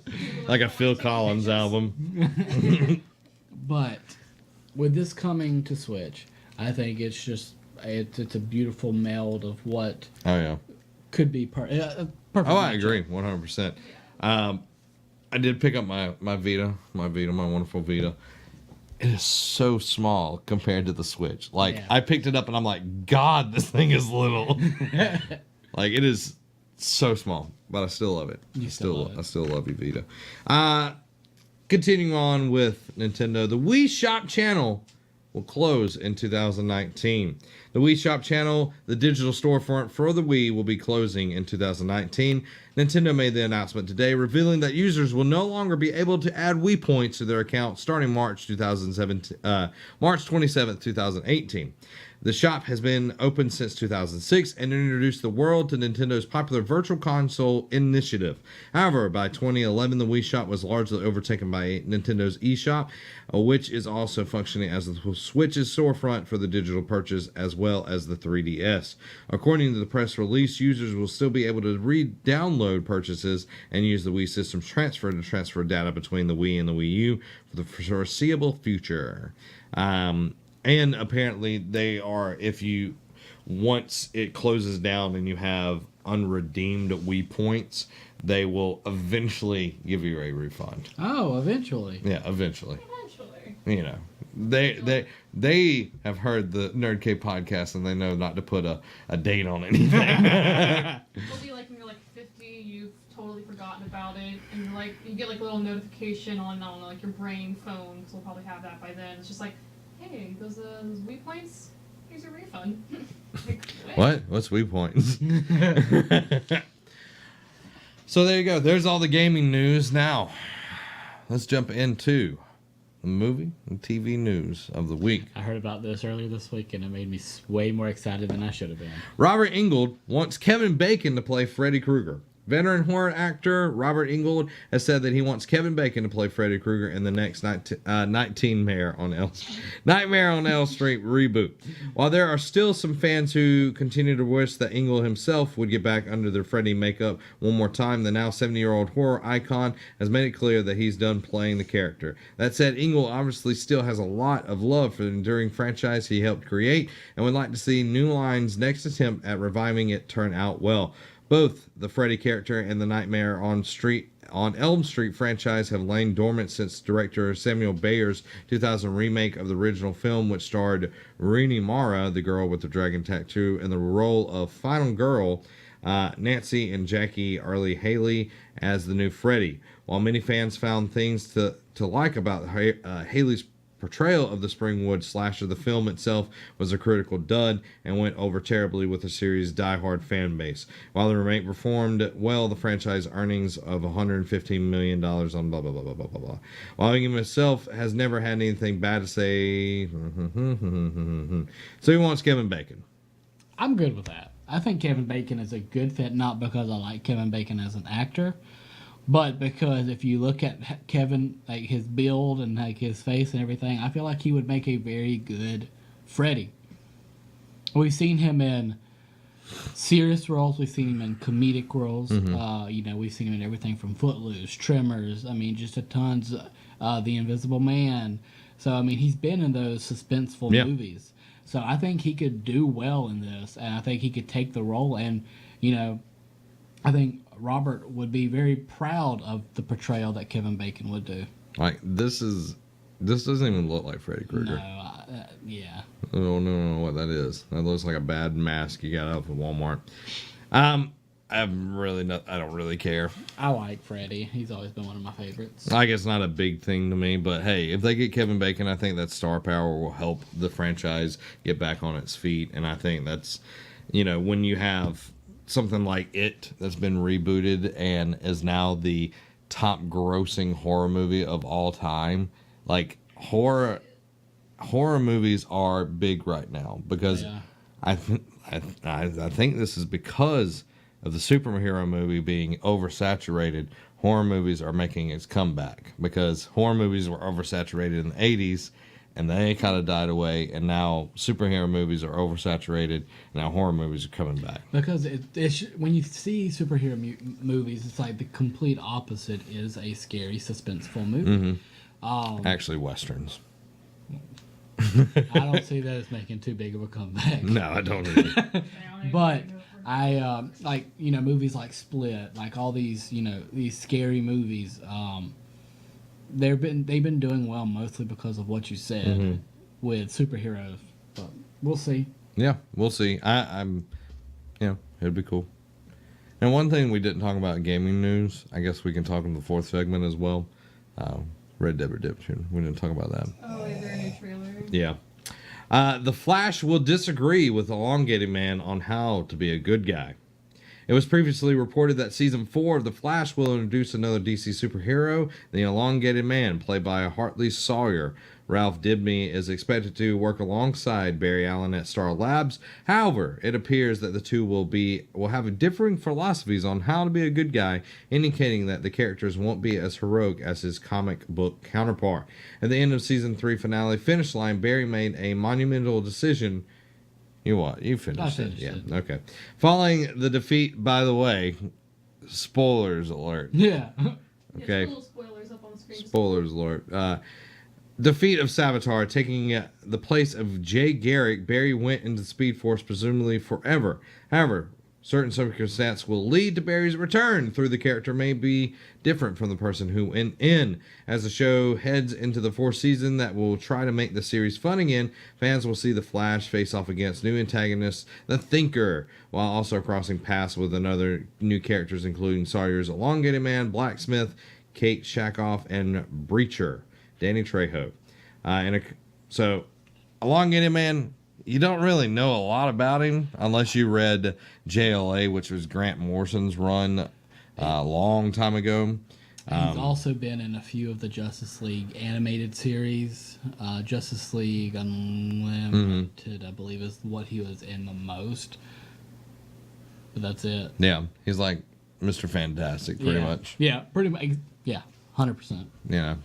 Like a Phil Collins album. But with this coming to Switch, I think it's just it's a beautiful meld of what could be perfect. Oh, I agree, 100%. I did pick up my Vita, my wonderful Vita, it is so small compared to the Switch. Like, Yeah. I picked it up and I'm like, God, this thing is little. Like, it is so small, but I still love it. You still love it. I still love you, Vita. Continuing on with Nintendo, the Wii Shop channel will close in 2019. The Wii Shop channel, the digital storefront for the Wii, will be closing in 2019. Nintendo made the announcement today, revealing that users will no longer be able to add Wii points to their account starting March 27th, 2018. The shop has been open since 2006 and introduced the world to Nintendo's popular Virtual Console initiative. However, by 2011, the Wii Shop was largely overtaken by Nintendo's eShop, which is also functioning as the Switch's storefront for the digital purchase as well as the 3DS. According to the press release, users will still be able to re-download purchases and use the Wii System's transfer to transfer data between the Wii and the Wii U for the foreseeable future. And apparently they are, once it closes down and you have unredeemed Wii points, they will eventually give you a refund. Oh, eventually. Yeah, eventually. Eventually. You know, they have heard the Nerd Cave podcast and they know not to put a date on anything. It'll be like when you're like 50, you've totally forgotten about it, and you're like, you get like a little notification on, I don't know, like your brain phone, because we'll probably have that by then. It's just like, hey, those Wii points, here's your refund. Like, What? What's Wii points? So there you go. There's all the gaming news. Now, let's jump into the movie and TV news of the week. I heard about this earlier this week, and it made me way more excited than I should have been. Robert Englund wants Kevin Bacon to play Freddy Krueger. Veteran horror actor Robert Englund has said that he wants Kevin Bacon to play Freddy Krueger in the next Nightmare on Elm Street reboot. While there are still some fans who continue to wish that Englund himself would get back under the Freddy makeup one more time, the now 70-year-old horror icon has made it clear that he's done playing the character. That said, Englund obviously still has a lot of love for the enduring franchise he helped create and would like to see New Line's next attempt at reviving it turn out well. Both the Freddy character and the Nightmare on Elm Street franchise have lain dormant since director Samuel Bayer's 2000 remake of the original film, which starred Rooney Mara, the girl with the dragon tattoo, in the role of Final Girl, Nancy and Jackie Earle Haley as the new Freddy. While many fans found things to like about Haley's portrayal of the Springwood slasher, the film itself was a critical dud and went over terribly with the series' diehard fan base. While the remake performed well, the franchise earnings of $115 million on blah blah blah blah blah blah. While he himself has never had anything bad to say, so he wants Kevin Bacon. I'm good with that. I think Kevin Bacon is a good fit, not because I like Kevin Bacon as an actor, but because if you look at Kevin, like his build and like his face and everything, I feel like he would make a very good Freddy. We've seen him in serious roles. We've seen him in comedic roles. Mm-hmm. We've seen him in everything from Footloose, Tremors. I mean, just a tons. The Invisible Man. So I mean, he's been in those suspenseful movies. So I think he could do well in this, and I think he could take the role. And I think Robert would be very proud of the portrayal that Kevin Bacon would do. Like, this doesn't even look like Freddy Krueger. Yeah. I don't know what that is. That looks like a bad mask you got out of Walmart. I don't really care. I like Freddy. He's always been one of my favorites. Like, it's not a big thing to me, but hey, if they get Kevin Bacon, I think that star power will help the franchise get back on its feet. And I think that's, when you have something like It that's been rebooted and is now the top grossing horror movie of all time. Like, horror movies are big right now because I think this is because of the superhero movie being oversaturated. Horror movies are making its comeback because horror movies were oversaturated in the 80s and they kind of died away, and now superhero movies are oversaturated. Now horror movies are coming back. Because when you see superhero movies, it's like the complete opposite is a scary, suspenseful movie. Mm-hmm. Actually, westerns. I don't see that as making too big of a comeback. No, I don't either. But I movies like Split, like all these these scary movies. they've been doing well mostly because of what you said with superheroes. But we'll see. Yeah, we'll see. I'm, it'd be cool. And one thing we didn't talk about in gaming news, I guess we can talk in the fourth segment as well. Red Dead Redemption. We didn't talk about that. Oh, is there a new trailer? Yeah. The Flash will disagree with Elongated Man on how to be a good guy. It was previously reported that Season 4 of The Flash will introduce another DC superhero, the Elongated Man, played by Hartley Sawyer. Ralph Dibny is expected to work alongside Barry Allen at Star Labs. However, it appears that the two will have differing philosophies on how to be a good guy, indicating that the characters won't be as heroic as his comic book counterpart. At the end of Season 3 finale Finish Line, Barry made a monumental decision. You what? You finished it. Yeah. Okay. Following the defeat, by the way, spoilers alert. Yeah. Okay. Little spoilers up on the screen. Spoilers alert. Defeat of Savitar, taking the place of Jay Garrick, Barry went into Speed Force presumably forever. However, certain circumstances will lead to Barry's return. Through the character may be different from the person who went in. As the show heads into the fourth season that will try to make the series fun again, fans will see the Flash face off against new antagonists, the Thinker, while also crossing paths with another new characters including Sawyer's Elongated Man, Blacksmith, Kate Shakoff, and Breacher. Danny Trejo. So, Elongated Man, you don't really know a lot about him unless you read JLA, which was Grant Morrison's run a long time ago. He's also been in a few of the Justice League animated series. Justice League Unlimited, I believe, is what he was in the most. But that's it. Yeah, he's like Mr. Fantastic, pretty much. Yeah, pretty much. Yeah, 100%.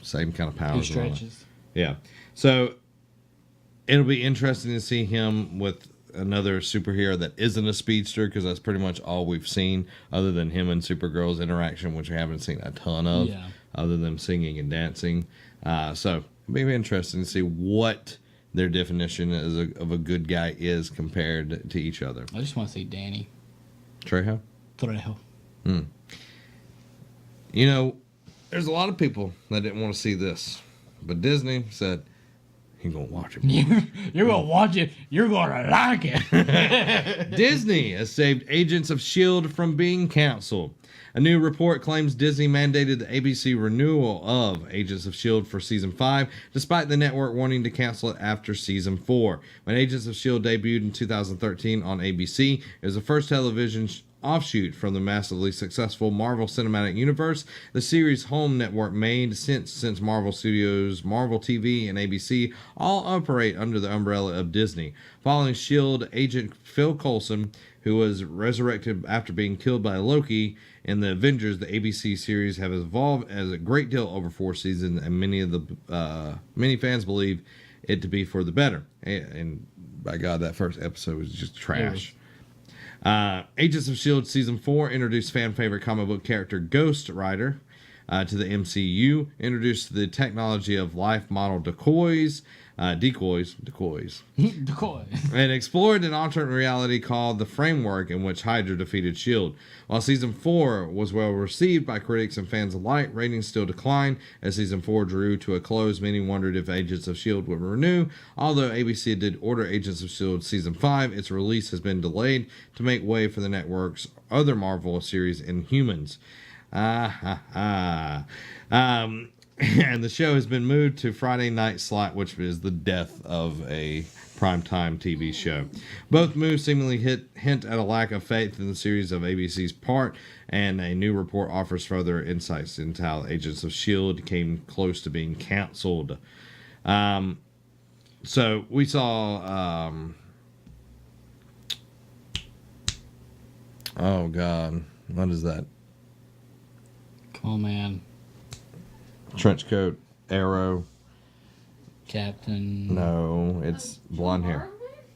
Same kind of powers. He stretches. Yeah. So it'll be interesting to see him with another superhero that isn't a speedster, because that's pretty much all we've seen, other than him and Supergirl's interaction, which we haven't seen a ton of, other than singing and dancing. So it'll be interesting to see what their definition of a good guy is compared to each other. I just want to see Danny Trejo. There's a lot of people that didn't want to see this, but Disney said, "You're gonna watch it. You're gonna watch it. You're gonna like it." Disney has saved Agents of S.H.I.E.L.D. from being canceled. A new report claims Disney mandated the ABC renewal of Agents of S.H.I.E.L.D. for Season 5, despite the network wanting to cancel it after Season 4. When Agents of S.H.I.E.L.D. debuted in 2013 on ABC, it was the first television offshoot from the massively successful Marvel Cinematic Universe, the series' home network made since Marvel Studios, Marvel TV, and ABC all operate under the umbrella of Disney. Following S.H.I.E.L.D. agent Phil Coulson, who was resurrected after being killed by Loki in the Avengers, the ABC series have evolved as a great deal over 4 seasons, and many fans believe it to be for the better. And by God, that first episode was just trash. Agents of S.H.I.E.L.D. Season 4 introduced fan-favorite comic book character Ghost Rider to the MCU, introduced the technology of life model decoys, and explored an alternate reality called The Framework, in which Hydra defeated S.H.I.E.L.D. While Season 4 was well received by critics and fans alike, ratings still declined. As Season 4 drew to a close, many wondered if Agents of S.H.I.E.L.D. would renew. Although ABC did order Agents of S.H.I.E.L.D. Season 5, its release has been delayed to make way for the network's other Marvel series, Inhumans. And the show has been moved to Friday night slot, which is the death of a primetime TV show. Both moves seemingly hint at a lack of faith in the series of ABC's part, and a new report offers further insights into how Agents of S.H.I.E.L.D. came close to being canceled. So we saw... oh, God. What is that? Come on, man. Trench coat, Arrow. Captain. No, it's blonde hair.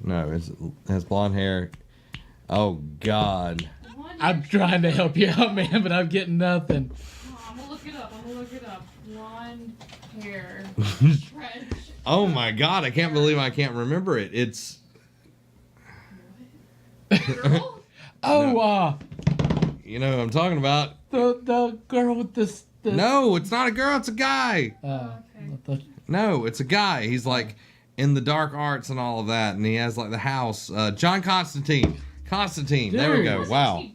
No, it has blonde hair. Oh, God. I'm trying to help you out, man, but I'm getting nothing. Oh, I'm gonna look it up. Blonde hair. Trench. Oh, my God. I can't believe I can't remember it. It's... Girl? Oh, No. You know who I'm talking about. the girl with this No, it's not a girl. It's a guy. Okay. No, it's a guy. He's like in the dark arts and all of that, and he has like the house. John Constantine. Constantine. There we go. Dude. Wow.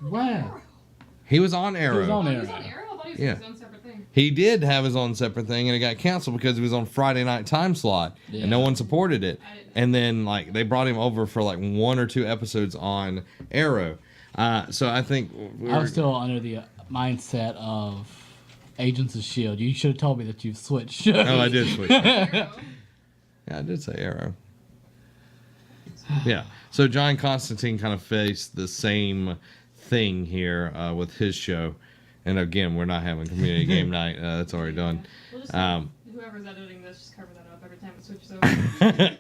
Wow. He was on Arrow. He was on Oh, he Arrow. was on Arrow? I thought he was Yeah. his own separate thing. He did have his own separate thing, and it got canceled because he was on Friday night time slot, and no one supported it. And then like they brought him over for like 1 or 2 episodes on Arrow. So I think I was still under the mindset of Agents of S.H.I.E.L.D. You should have told me that you've switched shows. Oh, I did switch. Yeah, Arrow. I did say Arrow. Yeah. So John Constantine kind of faced the same thing here with his show. And again, we're not having community game night. That's already done. We'll just have whoever's editing this just cover that up every time it switches over.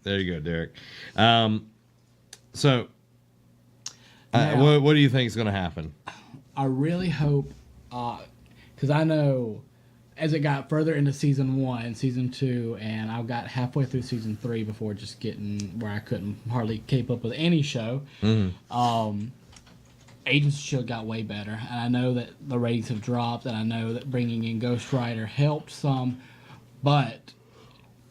There you go, Derek. So, Now- what do you think is going to happen? I really hope, because I know as it got further into season 1, season 2, and I got halfway through season 3 before just getting where I couldn't hardly keep up with any show. Agents of S.H.I.E.L.D. got way better, and I know that the ratings have dropped, and I know that bringing in Ghost Rider helped some, but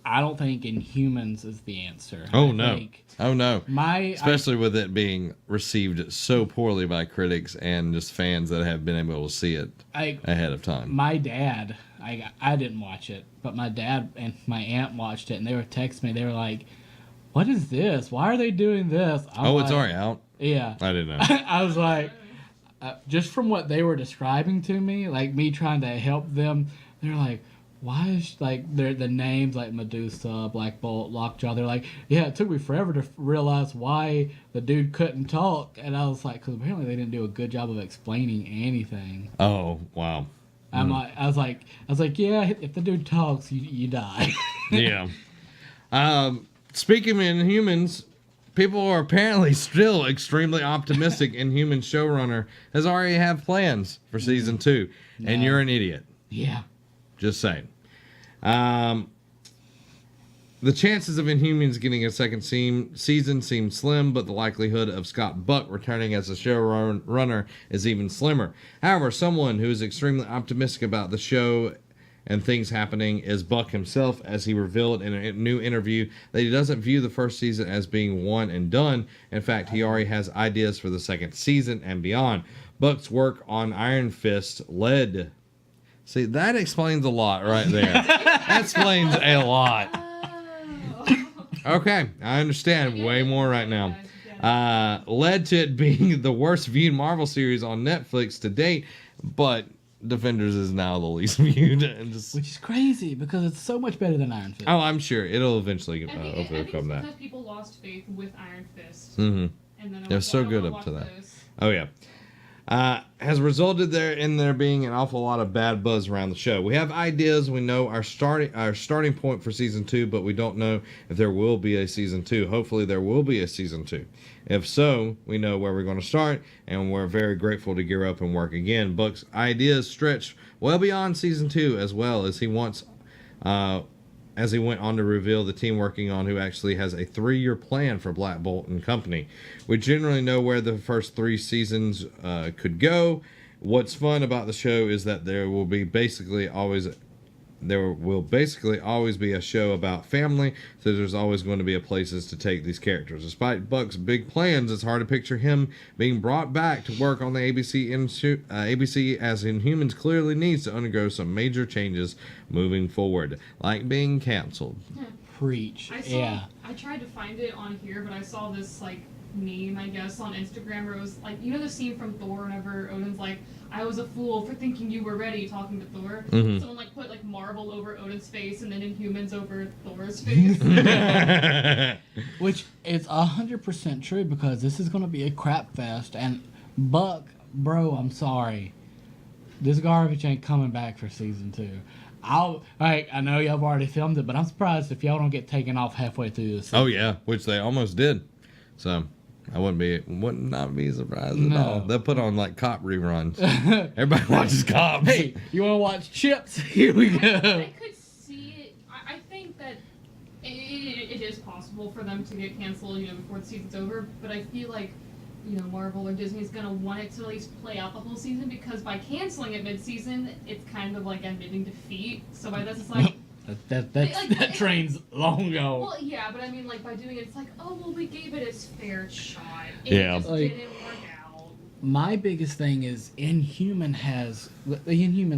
I don't think Inhumans is the answer. Oh, I no. think Oh, no. My Especially with it being received so poorly by critics and just fans that have been able to see it ahead of time. My dad, I didn't watch it, but my dad and my aunt watched it, and they were texting me. They were like, "What is this? Why are they doing this?" It's already out? Yeah. I didn't know. I was like, just from what they were describing to me, like me trying to help them, they're like, why is like the names like Medusa, Black Bolt, Lockjaw? They're like, yeah, it took me forever to realize why the dude couldn't talk, and I was like, because apparently they didn't do a good job of explaining anything. Oh, wow. I was like, yeah, if the dude talks, you die. Yeah. Speaking of Inhumans, people are apparently still extremely optimistic. Inhuman showrunner has already have plans for season 2, and you're an idiot. Yeah. Just saying. The chances of Inhumans getting a second season seem slim, but the likelihood of Scott Buck returning as a showrunner is even slimmer. However, someone who is extremely optimistic about the show and things happening is Buck himself, as he revealed in a new interview that he doesn't view the first season as being one and done. In fact, he already has ideas for the second season and beyond. Buck's work on Iron Fist led... See, that explains a lot right there. That explains a lot. Okay, I understand way more right now. Led to it being the worst viewed Marvel series on Netflix to date, but Defenders is now the least viewed. Which is crazy because it's so much better than Iron Fist. Oh, I'm sure it'll eventually I think it's overcome that. because people lost faith with Iron Fist. Mm-hmm. And then They're so good up to that. Those. Oh yeah. Has resulted in there being an awful lot of bad buzz around the show. We have ideas. We know our starting point for season 2, but we don't know if there will be a season 2. Hopefully there will be a season 2. If so, we know where we're going to start, and we're very grateful to gear up and work again. Buck's ideas stretch well beyond season 2, as well as he wants. As he went on to reveal the team working on who actually has a 3-year plan for Black Bolt and company. We generally know where the first 3 seasons could go. What's fun about the show is that there will basically always be a show about family, so there's always going to be places to take these characters. Despite Buck's big plans, it's hard to picture him being brought back to work on the ABC, as Inhumans clearly needs to undergo some major changes moving forward, like being canceled. Preach. I tried to find it on here, but I saw this like meme, I guess, on Instagram where it was like, you know the scene from Thor whenever Odin's like, I was a fool for thinking you were ready, talking to Thor. Mm-hmm. Someone like put like Marvel over Odin's face and then Inhumans over Thor's face. Which is 100% true because this is going to be a crap fest. And Buck, bro, I'm sorry. This garbage ain't coming back for season 2. I know y'all have already filmed it, but I'm surprised if y'all don't get taken off halfway through this. Oh yeah, which they almost did. So I would not be surprised at all. They'll put on like cop reruns. Everybody watches cops. Hey, you want to watch Chips? Here we go. I could see it. I think that it is possible for them to get canceled, before the season's over. But I feel like Marvel or Disney is going to want it to at least play out the whole season, because by canceling it mid-season, it's kind of like admitting defeat. So by this, it's like... that train's long gone. Well, yeah, but I mean, like, by doing it, it's like, oh, well, we gave it its fair shot. It just Like, didn't work out. My biggest thing is the Inhumans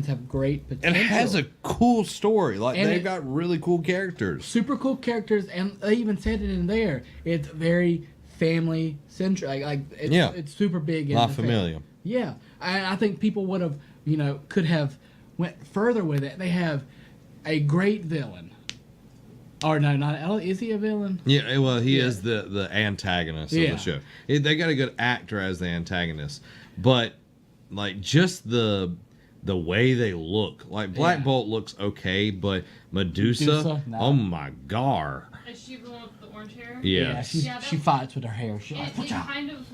have great potential. It has a cool story. Like, And they've got really cool characters. super cool characters, and they even said it in there. It's very family centric. It's super big. La Familia. Yeah, I think people would have, could have went further with it. They have a great villain. Or no, not is he a villain? Yeah, well, he is the antagonist of Yeah. the show. They got a good actor as the antagonist, but like just the way they look, like Black Bolt looks okay, but Medusa, no. oh my god, Is she the one with the orange hair? yeah, She fights with her hair. She like, It kind of...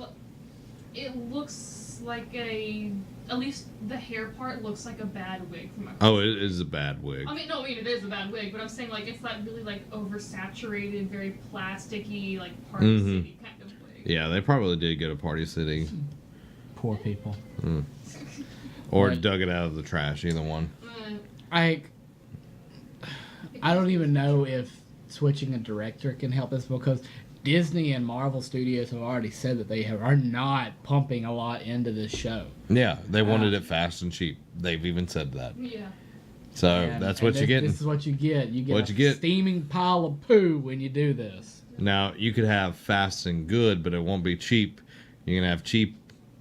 It looks like at least the hair part looks like a bad wig from a... oh, it is a bad wig. I mean, it is a bad wig, but I'm saying, like, it's that really, like, oversaturated, very plasticky, like, Party City kind of wig. Yeah, they probably did get a Party City, poor people. or Right. dug it out of the trash. Either one. I don't even know if switching a director can help us, because Disney and Marvel Studios have already said that they are not pumping a lot into this show. Yeah, they wanted it fast and cheap. They've even said that. Yeah. So And- that's what and you're getting. This is what you get. You get What a you get. steaming pile of poo when you do this. Now, you could have fast and good, but it won't be cheap. You can have cheap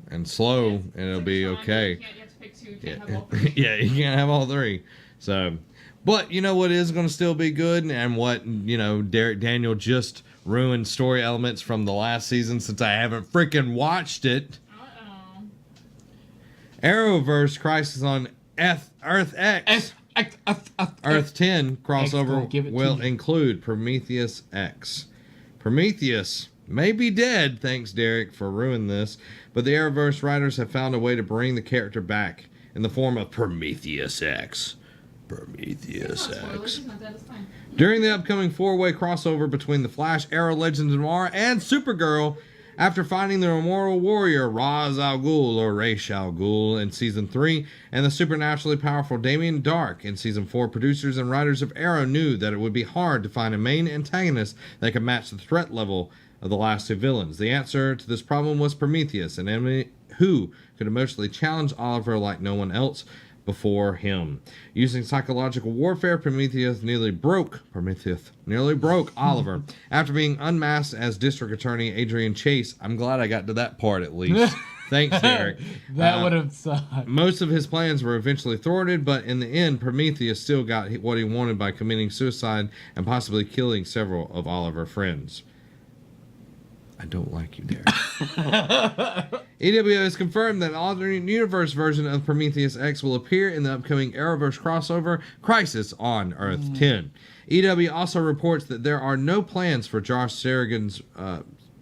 and slow, and it'll It's be like Sean, okay. You have to pick two. You can't Yeah. have all three. Yeah, you can't have all three. So, but you know what is going to still be good, and what, Derek Daniel just ruined story elements from the last season since I haven't freaking watched it. Uh-oh. Arrowverse Crisis on Earth X. Earth 10 crossover give it to will me. include Prometheus X. Prometheus may be dead, thanks Derek for ruining this, but the Arrowverse writers have found a way to bring the character back in the form of Prometheus X. Prometheus It's not spoilers. X. It's not that. It's fine. During the upcoming four-way crossover between The Flash, Arrow, Legends of Tomorrow, and Supergirl, after finding the immortal warrior Ra's al Ghul, or Ra's al Ghul, in Season 3, and the supernaturally powerful Damien Dark in Season 4, producers and writers of Arrow knew that it would be hard to find a main antagonist that could match the threat level of the last two villains. The answer to this problem was Prometheus, an enemy who could emotionally challenge Oliver like no one else before him. Using psychological warfare, Prometheus nearly broke Oliver. After being unmasked as District Attorney Adrian Chase, I'm glad I got to that part at least. Thanks, Derek. That would have sucked. Most of his plans were eventually thwarted, but in the end, Prometheus still got what he wanted by committing suicide and possibly killing several of Oliver's friends. I don't like you, Derek. EW has confirmed that an alternate universe version of Prometheus X will appear in the upcoming Arrowverse crossover Crisis on Earth 10. EW also reports that there are no plans for Josh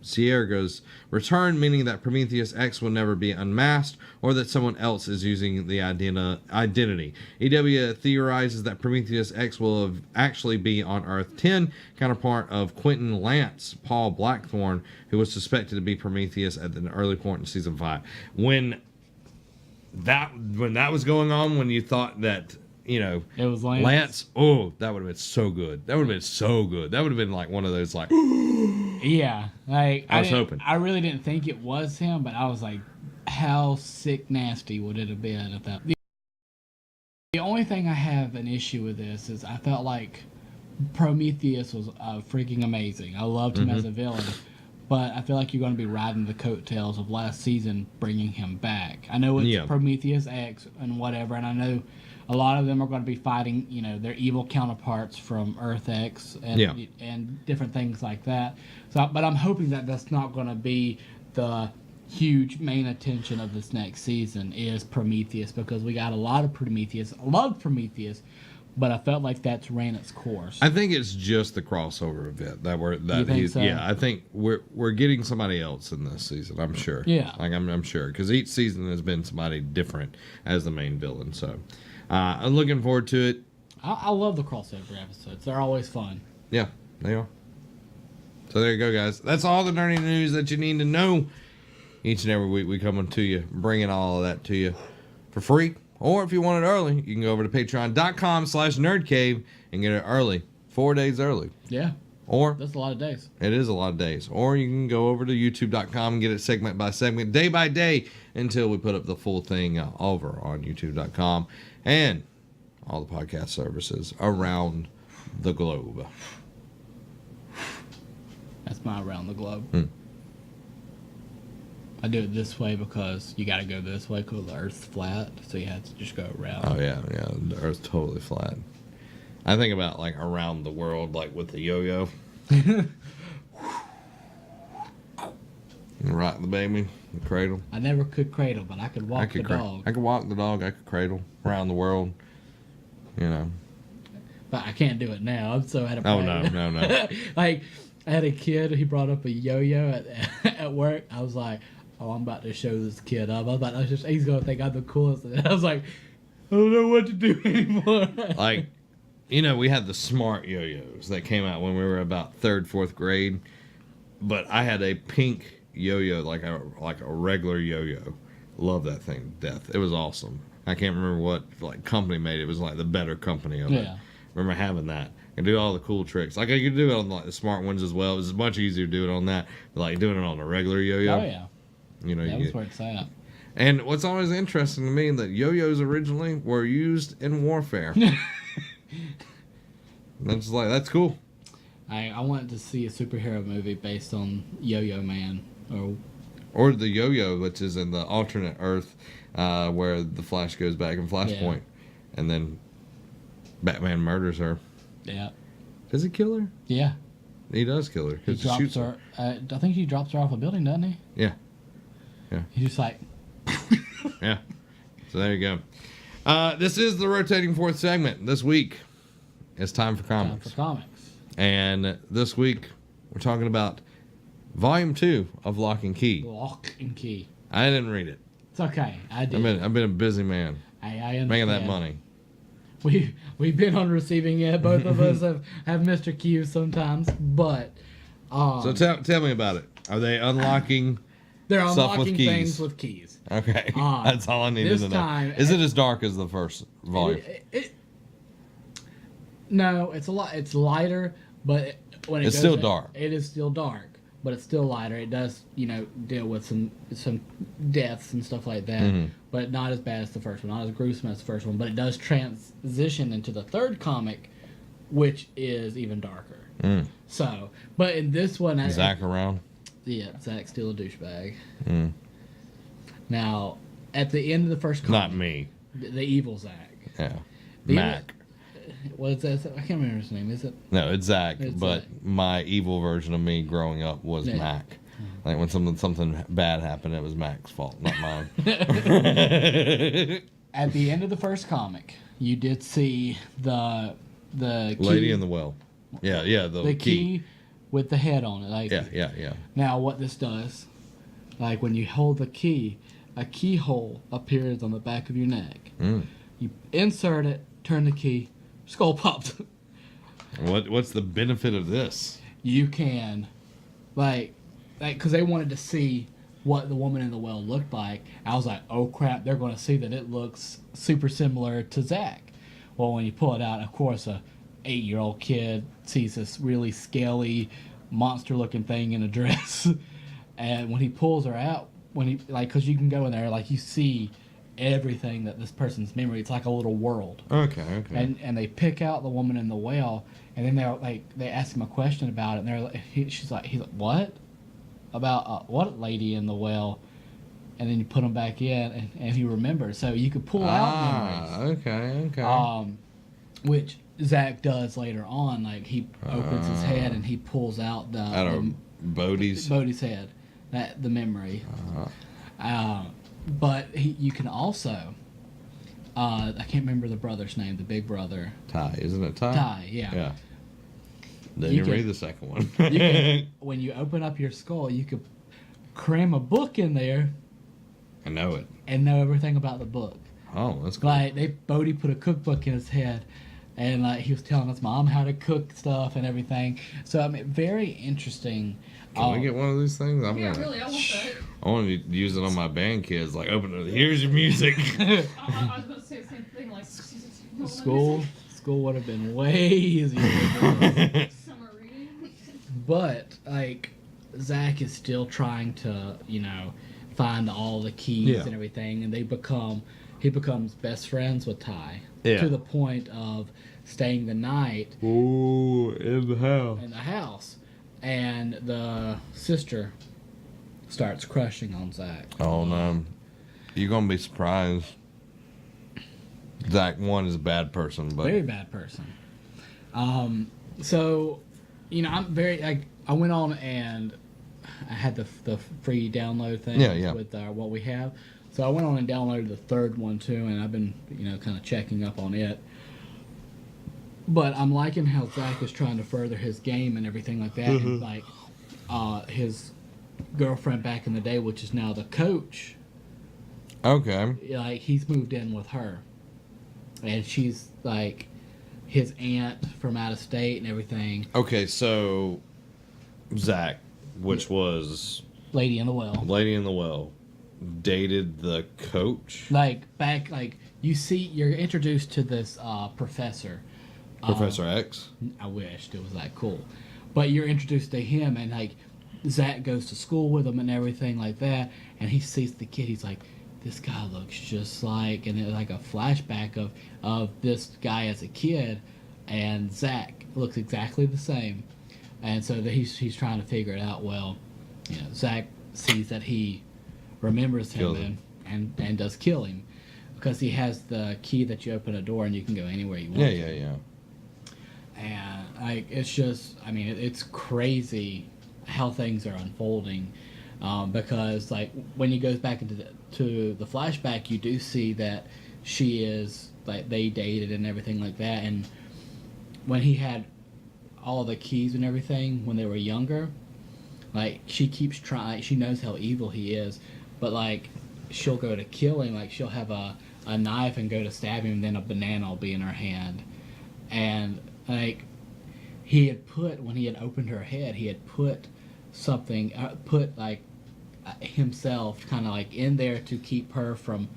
Sierra's return, meaning that Prometheus X will never be unmasked, or that someone else is using the identity. EW theorizes that Prometheus X will actually be on Earth 10, counterpart of Quentin Lance, Paul Blackthorne, who was suspected to be Prometheus at an early point in Season 5. When that was going on, when you thought that, It was Lance. Lance, oh, that would have been so good. That would have been so good. That would have been like one of those, like, Yeah, like I was hoping. I really didn't think it was him, but I was like, how sick nasty would it have been at that? The only thing I have an issue with this is I felt like Prometheus was freaking amazing. I loved him as a villain, but I feel like you're going to be riding the coattails of last season, bringing him back. I know it's Prometheus X and whatever, and I know a lot of them are going to be fighting, their evil counterparts from Earth X and different things like that. So, but I'm hoping that that's not going to be the huge main attention of this next season is Prometheus, because we got a lot of Prometheus. I love Prometheus, but I felt like that's ran its course. I think it's just the crossover event You think so? Yeah, I think we're getting somebody else in this season. I'm sure. Yeah. like I'm sure, because each season has been somebody different as the main villain. So I'm looking forward to it. I love the crossover episodes. They're always fun. Yeah, they are. So there you go, guys. That's all the nerdy news that you need to know. Each and every week we come to you, bringing all of that to you for free. Or if you want it early, you can go over to patreon.com/nerdcave and get it early, 4 days early. Yeah. Or That's a lot of days. it is a lot of days. Or you can go over to youtube.com and get it segment by segment, day by day, until we put up the full thing over on youtube.com and all the podcast services around the globe. That's my around the globe. I do it this way because you got to go this way because the Earth's flat, so you have to just go around. Oh, yeah. The Earth's totally flat. I think about, like, around the world, like, with the yo-yo. Rock the baby, the cradle. I never could cradle, but I could walk the dog. I could walk the dog. I could cradle around the world. You know. But I can't do it now. I'm so out of Oh, no. Like, I had a kid. He brought up a yo-yo at work. I was like, "Oh, I'm about to show this kid up. He's gonna think I'm the coolest." And I was like, "I don't know what to do anymore." Like, you know, we had the smart yo-yos that came out when we were about 3rd, 4th grade. But I had a pink yo-yo, like a regular yo-yo. Love that thing to death. It was awesome. I can't remember what like company made it. It was like the better company of it. Remember having that. And do all the cool tricks. Like I could do it on like the smart ones as well. It was much easier to do it on that. But, like doing it on a regular yo-yo. Oh yeah. You know, That was where it's at. And what's always interesting to me that yo-yos originally were used in warfare. That's cool. I wanted to see a superhero movie based on Yo-Yo Man or the yo-yo, which is in the alternate Earth where the Flash goes back in Flashpoint, and then Batman murders her. Yeah. Does he kill her? Yeah. He does kill her. He drops her. I think he drops her off a building, doesn't he? Yeah. He's just like. Yeah. So there you go. This is the rotating fourth segment. This week, it's time for comics. And this week, we're talking about Volume 2 of Lock and Key. Lock and Key. I didn't read it. It's okay. I did. I've been a busy man. I understand. Making that money. We've been on receiving end. Both of us have Mr. Q sometimes, but so tell me about it. Are they unlocking? They're stuff unlocking with keys? things with keys. Okay, that's all I needed to know. Is it as dark as the first volume? No, it's a lot. It's lighter, but when it's still dark. It is still dark, but it's still lighter. It does, deal with some deaths and stuff like that, but not as bad as the first one, not as gruesome as the first one. But it does transition into the third comic, which is even darker. So, but in this one, Zach around? Yeah, Zach's still a douchebag. Now, at the end of the first comic, not me, the evil Zach. Yeah, Mac. What is that? I can't remember his name. Is it? No, it's Zach. But Zach. My evil version of me growing up was Mac. Like when something bad happened, it was Mac's fault, not mine. At the end of the first comic, you did see the key, Lady in the Well. Yeah, the key with the head on it. Like, yeah. Now, what this does, like when you hold the key, a keyhole appears on the back of your neck. You insert it, turn the key, skull pops. What's the benefit of this? You can, like, because they wanted to see what the woman in the well looked like. I was like, oh crap, they're going to see that it looks super similar to Zach. Well, when you pull it out, of course, a 8-year-old kid sees this really scaly, monster-looking thing in a dress, and when he pulls her out, because you can go in there, like you see everything that this person's memory. It's like a little world. Okay. And they pick out the woman in the well, and then they ask him a question about it, and they're like, he's like, what? About what lady in the well? And then you put him back in, and he remembers. So you could pull out memories. Okay. Which Zach does later on. Like he opens his head and he pulls out Bodhi's head, the memory. But you can also, I can't remember the brother's name, the big brother. Ty, isn't it Ty? Ty, yeah. Yeah. Then you read the second one. When you open up your skull, you could cram a book in there. I know it. And know everything about the book. Oh, that's cool. Like Bodhi put a cookbook in his head, and like he was telling his mom how to cook stuff and everything. So I mean, very interesting. Can we get one of these things? Yeah, really, I want that. I want to use it on my band kids. Like, open it. Here's your music. I was about to say the same thing. Like, School would have been way easier. Summer reading. But like, Zach is still trying to, find all the keys and everything, and he becomes best friends with Ty to the point of staying the night. Ooh, in the house, and the sister starts crushing on Zach. Oh no, you're gonna be surprised. Zach one is a bad person, but very bad person. So, I'm very. I went on and I had the free download thing with what we have. So I went on and downloaded the third one too, and I've been kind of checking up on it. But I'm liking how Zach is trying to further his game and everything like that, and like his girlfriend back in the day, which is now the coach. Okay. Like he's moved in with her, and she's like his aunt from out of state and everything. Okay, so Zach, which was Lady in the Well, dated the coach. Like you're introduced to this professor. Professor X? I wished it was that cool. But you're introduced to him, and like Zach goes to school with him and everything like that, and he sees the kid, he's like, this guy looks just like, and it's like a flashback of this guy as a kid, and Zach looks exactly the same. And so he's trying to figure it out. Well, Zach sees that he remembers him and does kill him, because he has the key that you open a door and you can go anywhere you want. Yeah. And it's just, it's crazy how things are unfolding, because like when he goes back into the flashback, you do see that she is like they dated and everything like that, and when he had all the keys and everything when they were younger, like she keeps trying. She knows how evil he is, but like she'll go to kill him. Like she'll have a knife and go to stab him, and then a banana will be in her hand, and like he had put, when he had opened her head, he had put something, himself kind of like in there to keep her from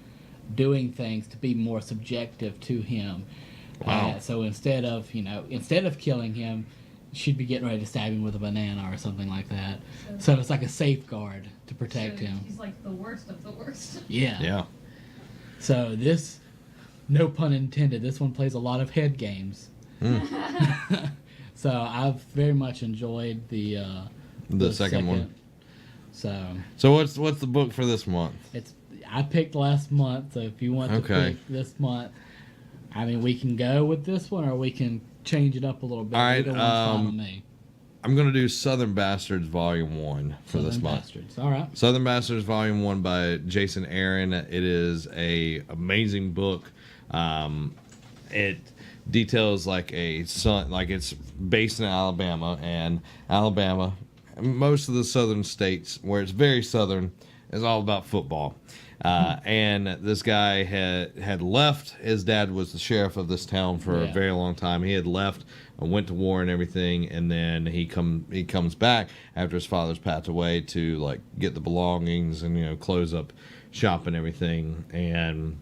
doing things, to be more subjective to him. Wow. So instead of killing him, she'd be getting ready to stab him with a banana or something like that. So it's like a safeguard to protect him. He's like the worst of the worst. Yeah. So this, no pun intended, this one plays a lot of head games. So I've very much enjoyed the second one. So what's the book for this month? I picked last month, so if you want to pick this month, we can go with this one, or we can change it up a little bit. All right, Either one's fine with me. I'm going to do Southern Bastards Volume 1 for this month. Bastards. All right. Southern Bastards Volume 1 by Jason Aaron. It is a amazing book. It details like it's based in Alabama, and Alabama, most of the southern states where it's very southern, is all about football. And this guy had left. His dad was the sheriff of this town for a very long time. He had left and went to war and everything, and then he comes back after his father's passed away to like get the belongings and close up shop and everything. And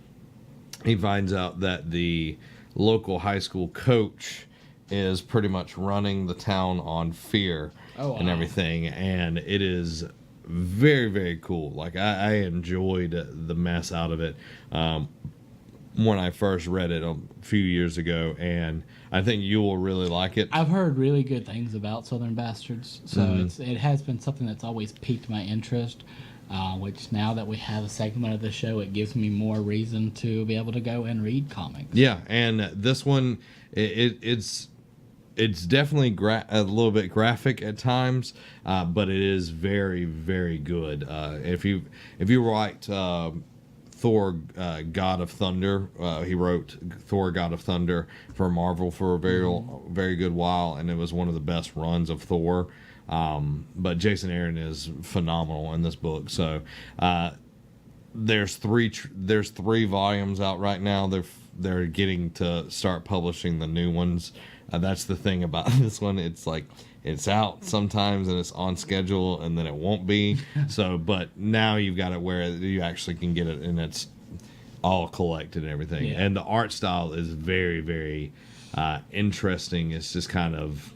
he finds out that the local high school coach is pretty much running the town on fear and everything, and it is very, very cool. Like I enjoyed the mess out of it when I first read it a few years ago, and I think you will really like it. I've heard really good things about Southern Bastards, so it has been something that's always piqued my interest. Which now that we have a segment of the show, it gives me more reason to be able to go and read comics. Yeah, and this one, it's definitely a little bit graphic at times, but it is very, very good. If you write Thor, God of Thunder, he wrote Thor, God of Thunder for Marvel for a very good while, and it was one of the best runs of Thor. But Jason Aaron is phenomenal in this book. So there's three volumes out right now. they're getting to start publishing the new ones. That's the thing about this one. It's like it's out sometimes and it's on schedule, and then it won't be. So, but now you've got it where you actually can get it, and it's all collected and everything. Yeah. And the art style is very, very interesting. It's just kind of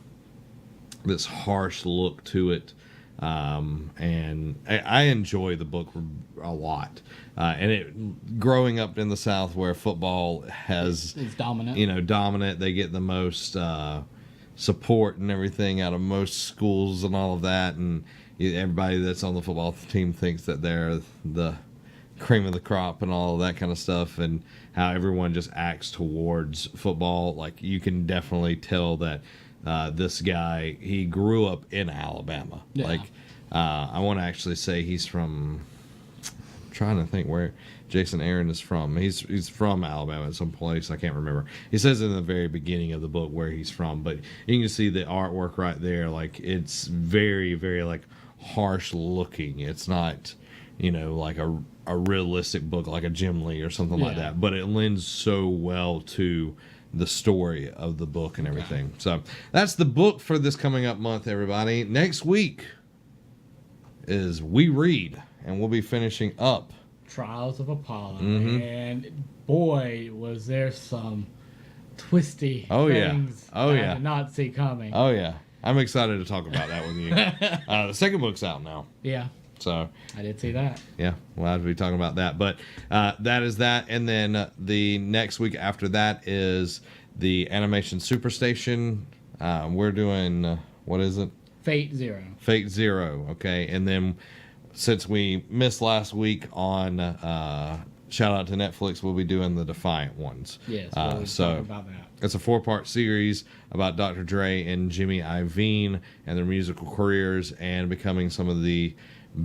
this harsh look to it. And I enjoy the book a lot. And it growing up in the South where football has It's dominant. Dominant. They get the most support and everything out of most schools and all of that. And everybody that's on the football team thinks that they're the cream of the crop and all of that kind of stuff, and how everyone just acts towards football. Like, you can definitely tell that this guy, he grew up in Alabama. Yeah. Like, I want to actually say he's from, I'm trying to think where Jason Aaron is from. He's from Alabama, some place, I can't remember. He says in the very beginning of the book where he's from, but you can see the artwork right there. Like, it's very, very, like, harsh looking. It's not, like a realistic book like a Jim Lee or something like that, but it lends so well to the story of the book and everything. So that's the book for this coming up month, everybody. Next week is We Read, and we'll be finishing up Trials of Apollo. And boy, was there some twisty things I did not see coming. Oh yeah, I'm excited to talk about that with you. The second book's out now. Yeah, so I did see that. yeah, we'll have to be talking about that. But that is that. And then the next week after that is the Animation Superstation. We're doing, what is it? Fate Zero. Fate Zero, okay. And then since we missed last week on shout out to Netflix, we'll be doing the Defiant ones. Yes, we'll talk about that. It's a 4-part series about Dr. Dre and Jimmy Iovine and their musical careers and becoming some of the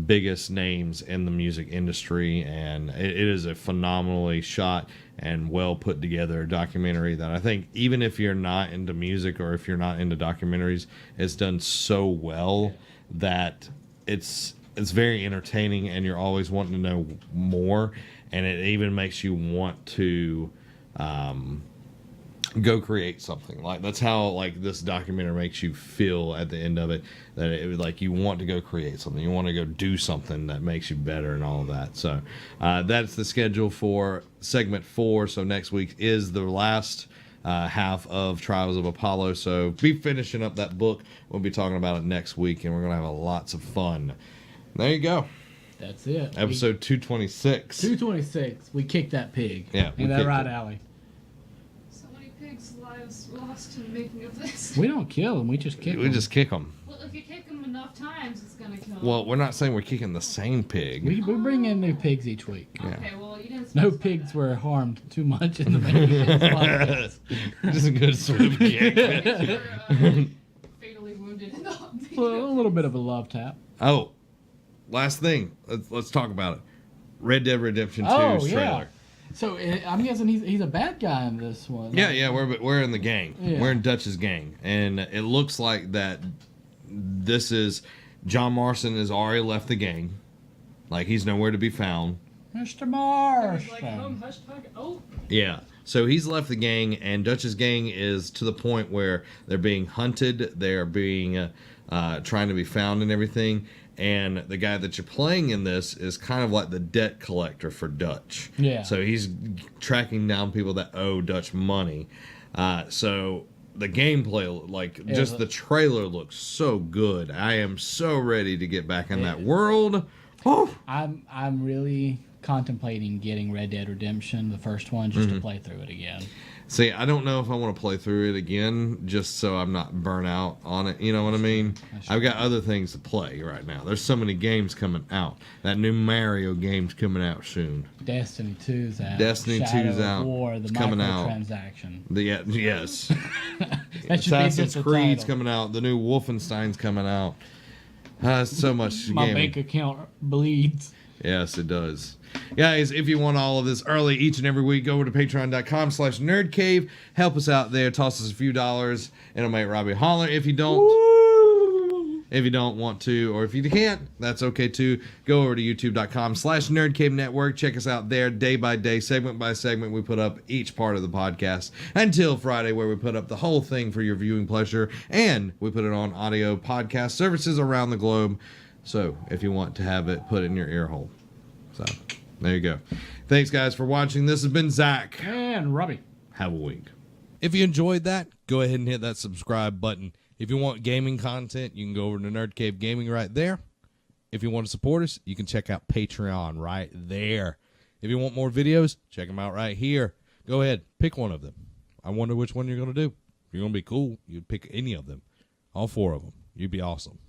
biggest names in the music industry. And it is a phenomenally shot and well put together documentary that I think, even if you're not into music or if you're not into documentaries, it's done so well that it's very entertaining and you're always wanting to know more, and it even makes you want to go create something. Like, that's how, like, this documentary makes you feel at the end of it, that it like you want to go create something, you want to go do something that makes you better and all of that. So that's the schedule for segment 4. So next week is the last half of Trials of Apollo, so be finishing up that book. We'll be talking about it next week, and we're gonna have lots of fun. There you go. That's it. Episode 226. 226. We kicked that pig. Yeah, we Ain't that kicked right, it. Allie? So many pigs' lives lost in the making of this. We don't kill them. We just kick them. We just kick them. Well, if you kick them enough times, it's gonna kill them. Well, we're not saying we're kicking the same pig. We bring in new pigs each week. Okay, well, you didn't No specify pigs that. were harmed too much in the making of this podcast. Just a good sort of kick. Pigs were, fatally wounded in the Well, a little bit of a love tap. Oh, last thing. Let's talk about it. Red Dead Redemption 2's Oh, yeah. trailer. So I'm guessing he's a bad guy in this one. Yeah, we're in the gang. Yeah. We're in Dutch's gang, and it looks like that this is John Marston has already left the gang. Like, he's nowhere to be found. Mr. It's like, Marston. hashtag, oh. Yeah. So he's left the gang, and Dutch's gang is to the point where they're being hunted. They're being trying to be found and everything. And the guy that you're playing in this is kind of like the debt collector for Dutch. Yeah. So he's tracking down people that owe Dutch money. So the gameplay, like, just the trailer looks so good. I am so ready to get back in that world. Oh. I'm really contemplating getting Red Dead Redemption, the first one, just to play through it again. See, I don't know if I want to play through it again just so I'm not burnt out on it. You know what I mean? I've got other things to play right now. There's so many games coming out. That new Mario game's coming out soon. Destiny 2's out. Destiny 2's out. War, the It's coming out. Microtransaction. Yes. That should be Assassin's just the Creed's title. coming out. The new Wolfenstein's coming out. So much My gaming. bank account bleeds. Yes, it does. Guys, if you want all of this early each and every week, go over to patreon.com/nerdcave. Help us out there. Toss us a few dollars. It'll make Robbie holler. If you don't, If you don't want to, or if you can't, that's okay too. Go over to youtube.com/Nerd Network. Check us out there day by day, segment by segment. We put up each part of the podcast until Friday, where we put up the whole thing for your viewing pleasure. And we put it on audio podcast services around the globe. So if you want to have it put in your ear hole. So there you go. Thanks, guys, for watching. This has been Zach. And Robbie. Have a week. If you enjoyed that, go ahead and hit that subscribe button. If you want gaming content, you can go over to Nerd Cave Gaming right there. If you want to support us, you can check out Patreon right there. If you want more videos, check them out right here. Go ahead, pick one of them. I wonder which one you're going to do. If you're going to be cool, you'd pick any of them. All 4 of them. You'd be awesome.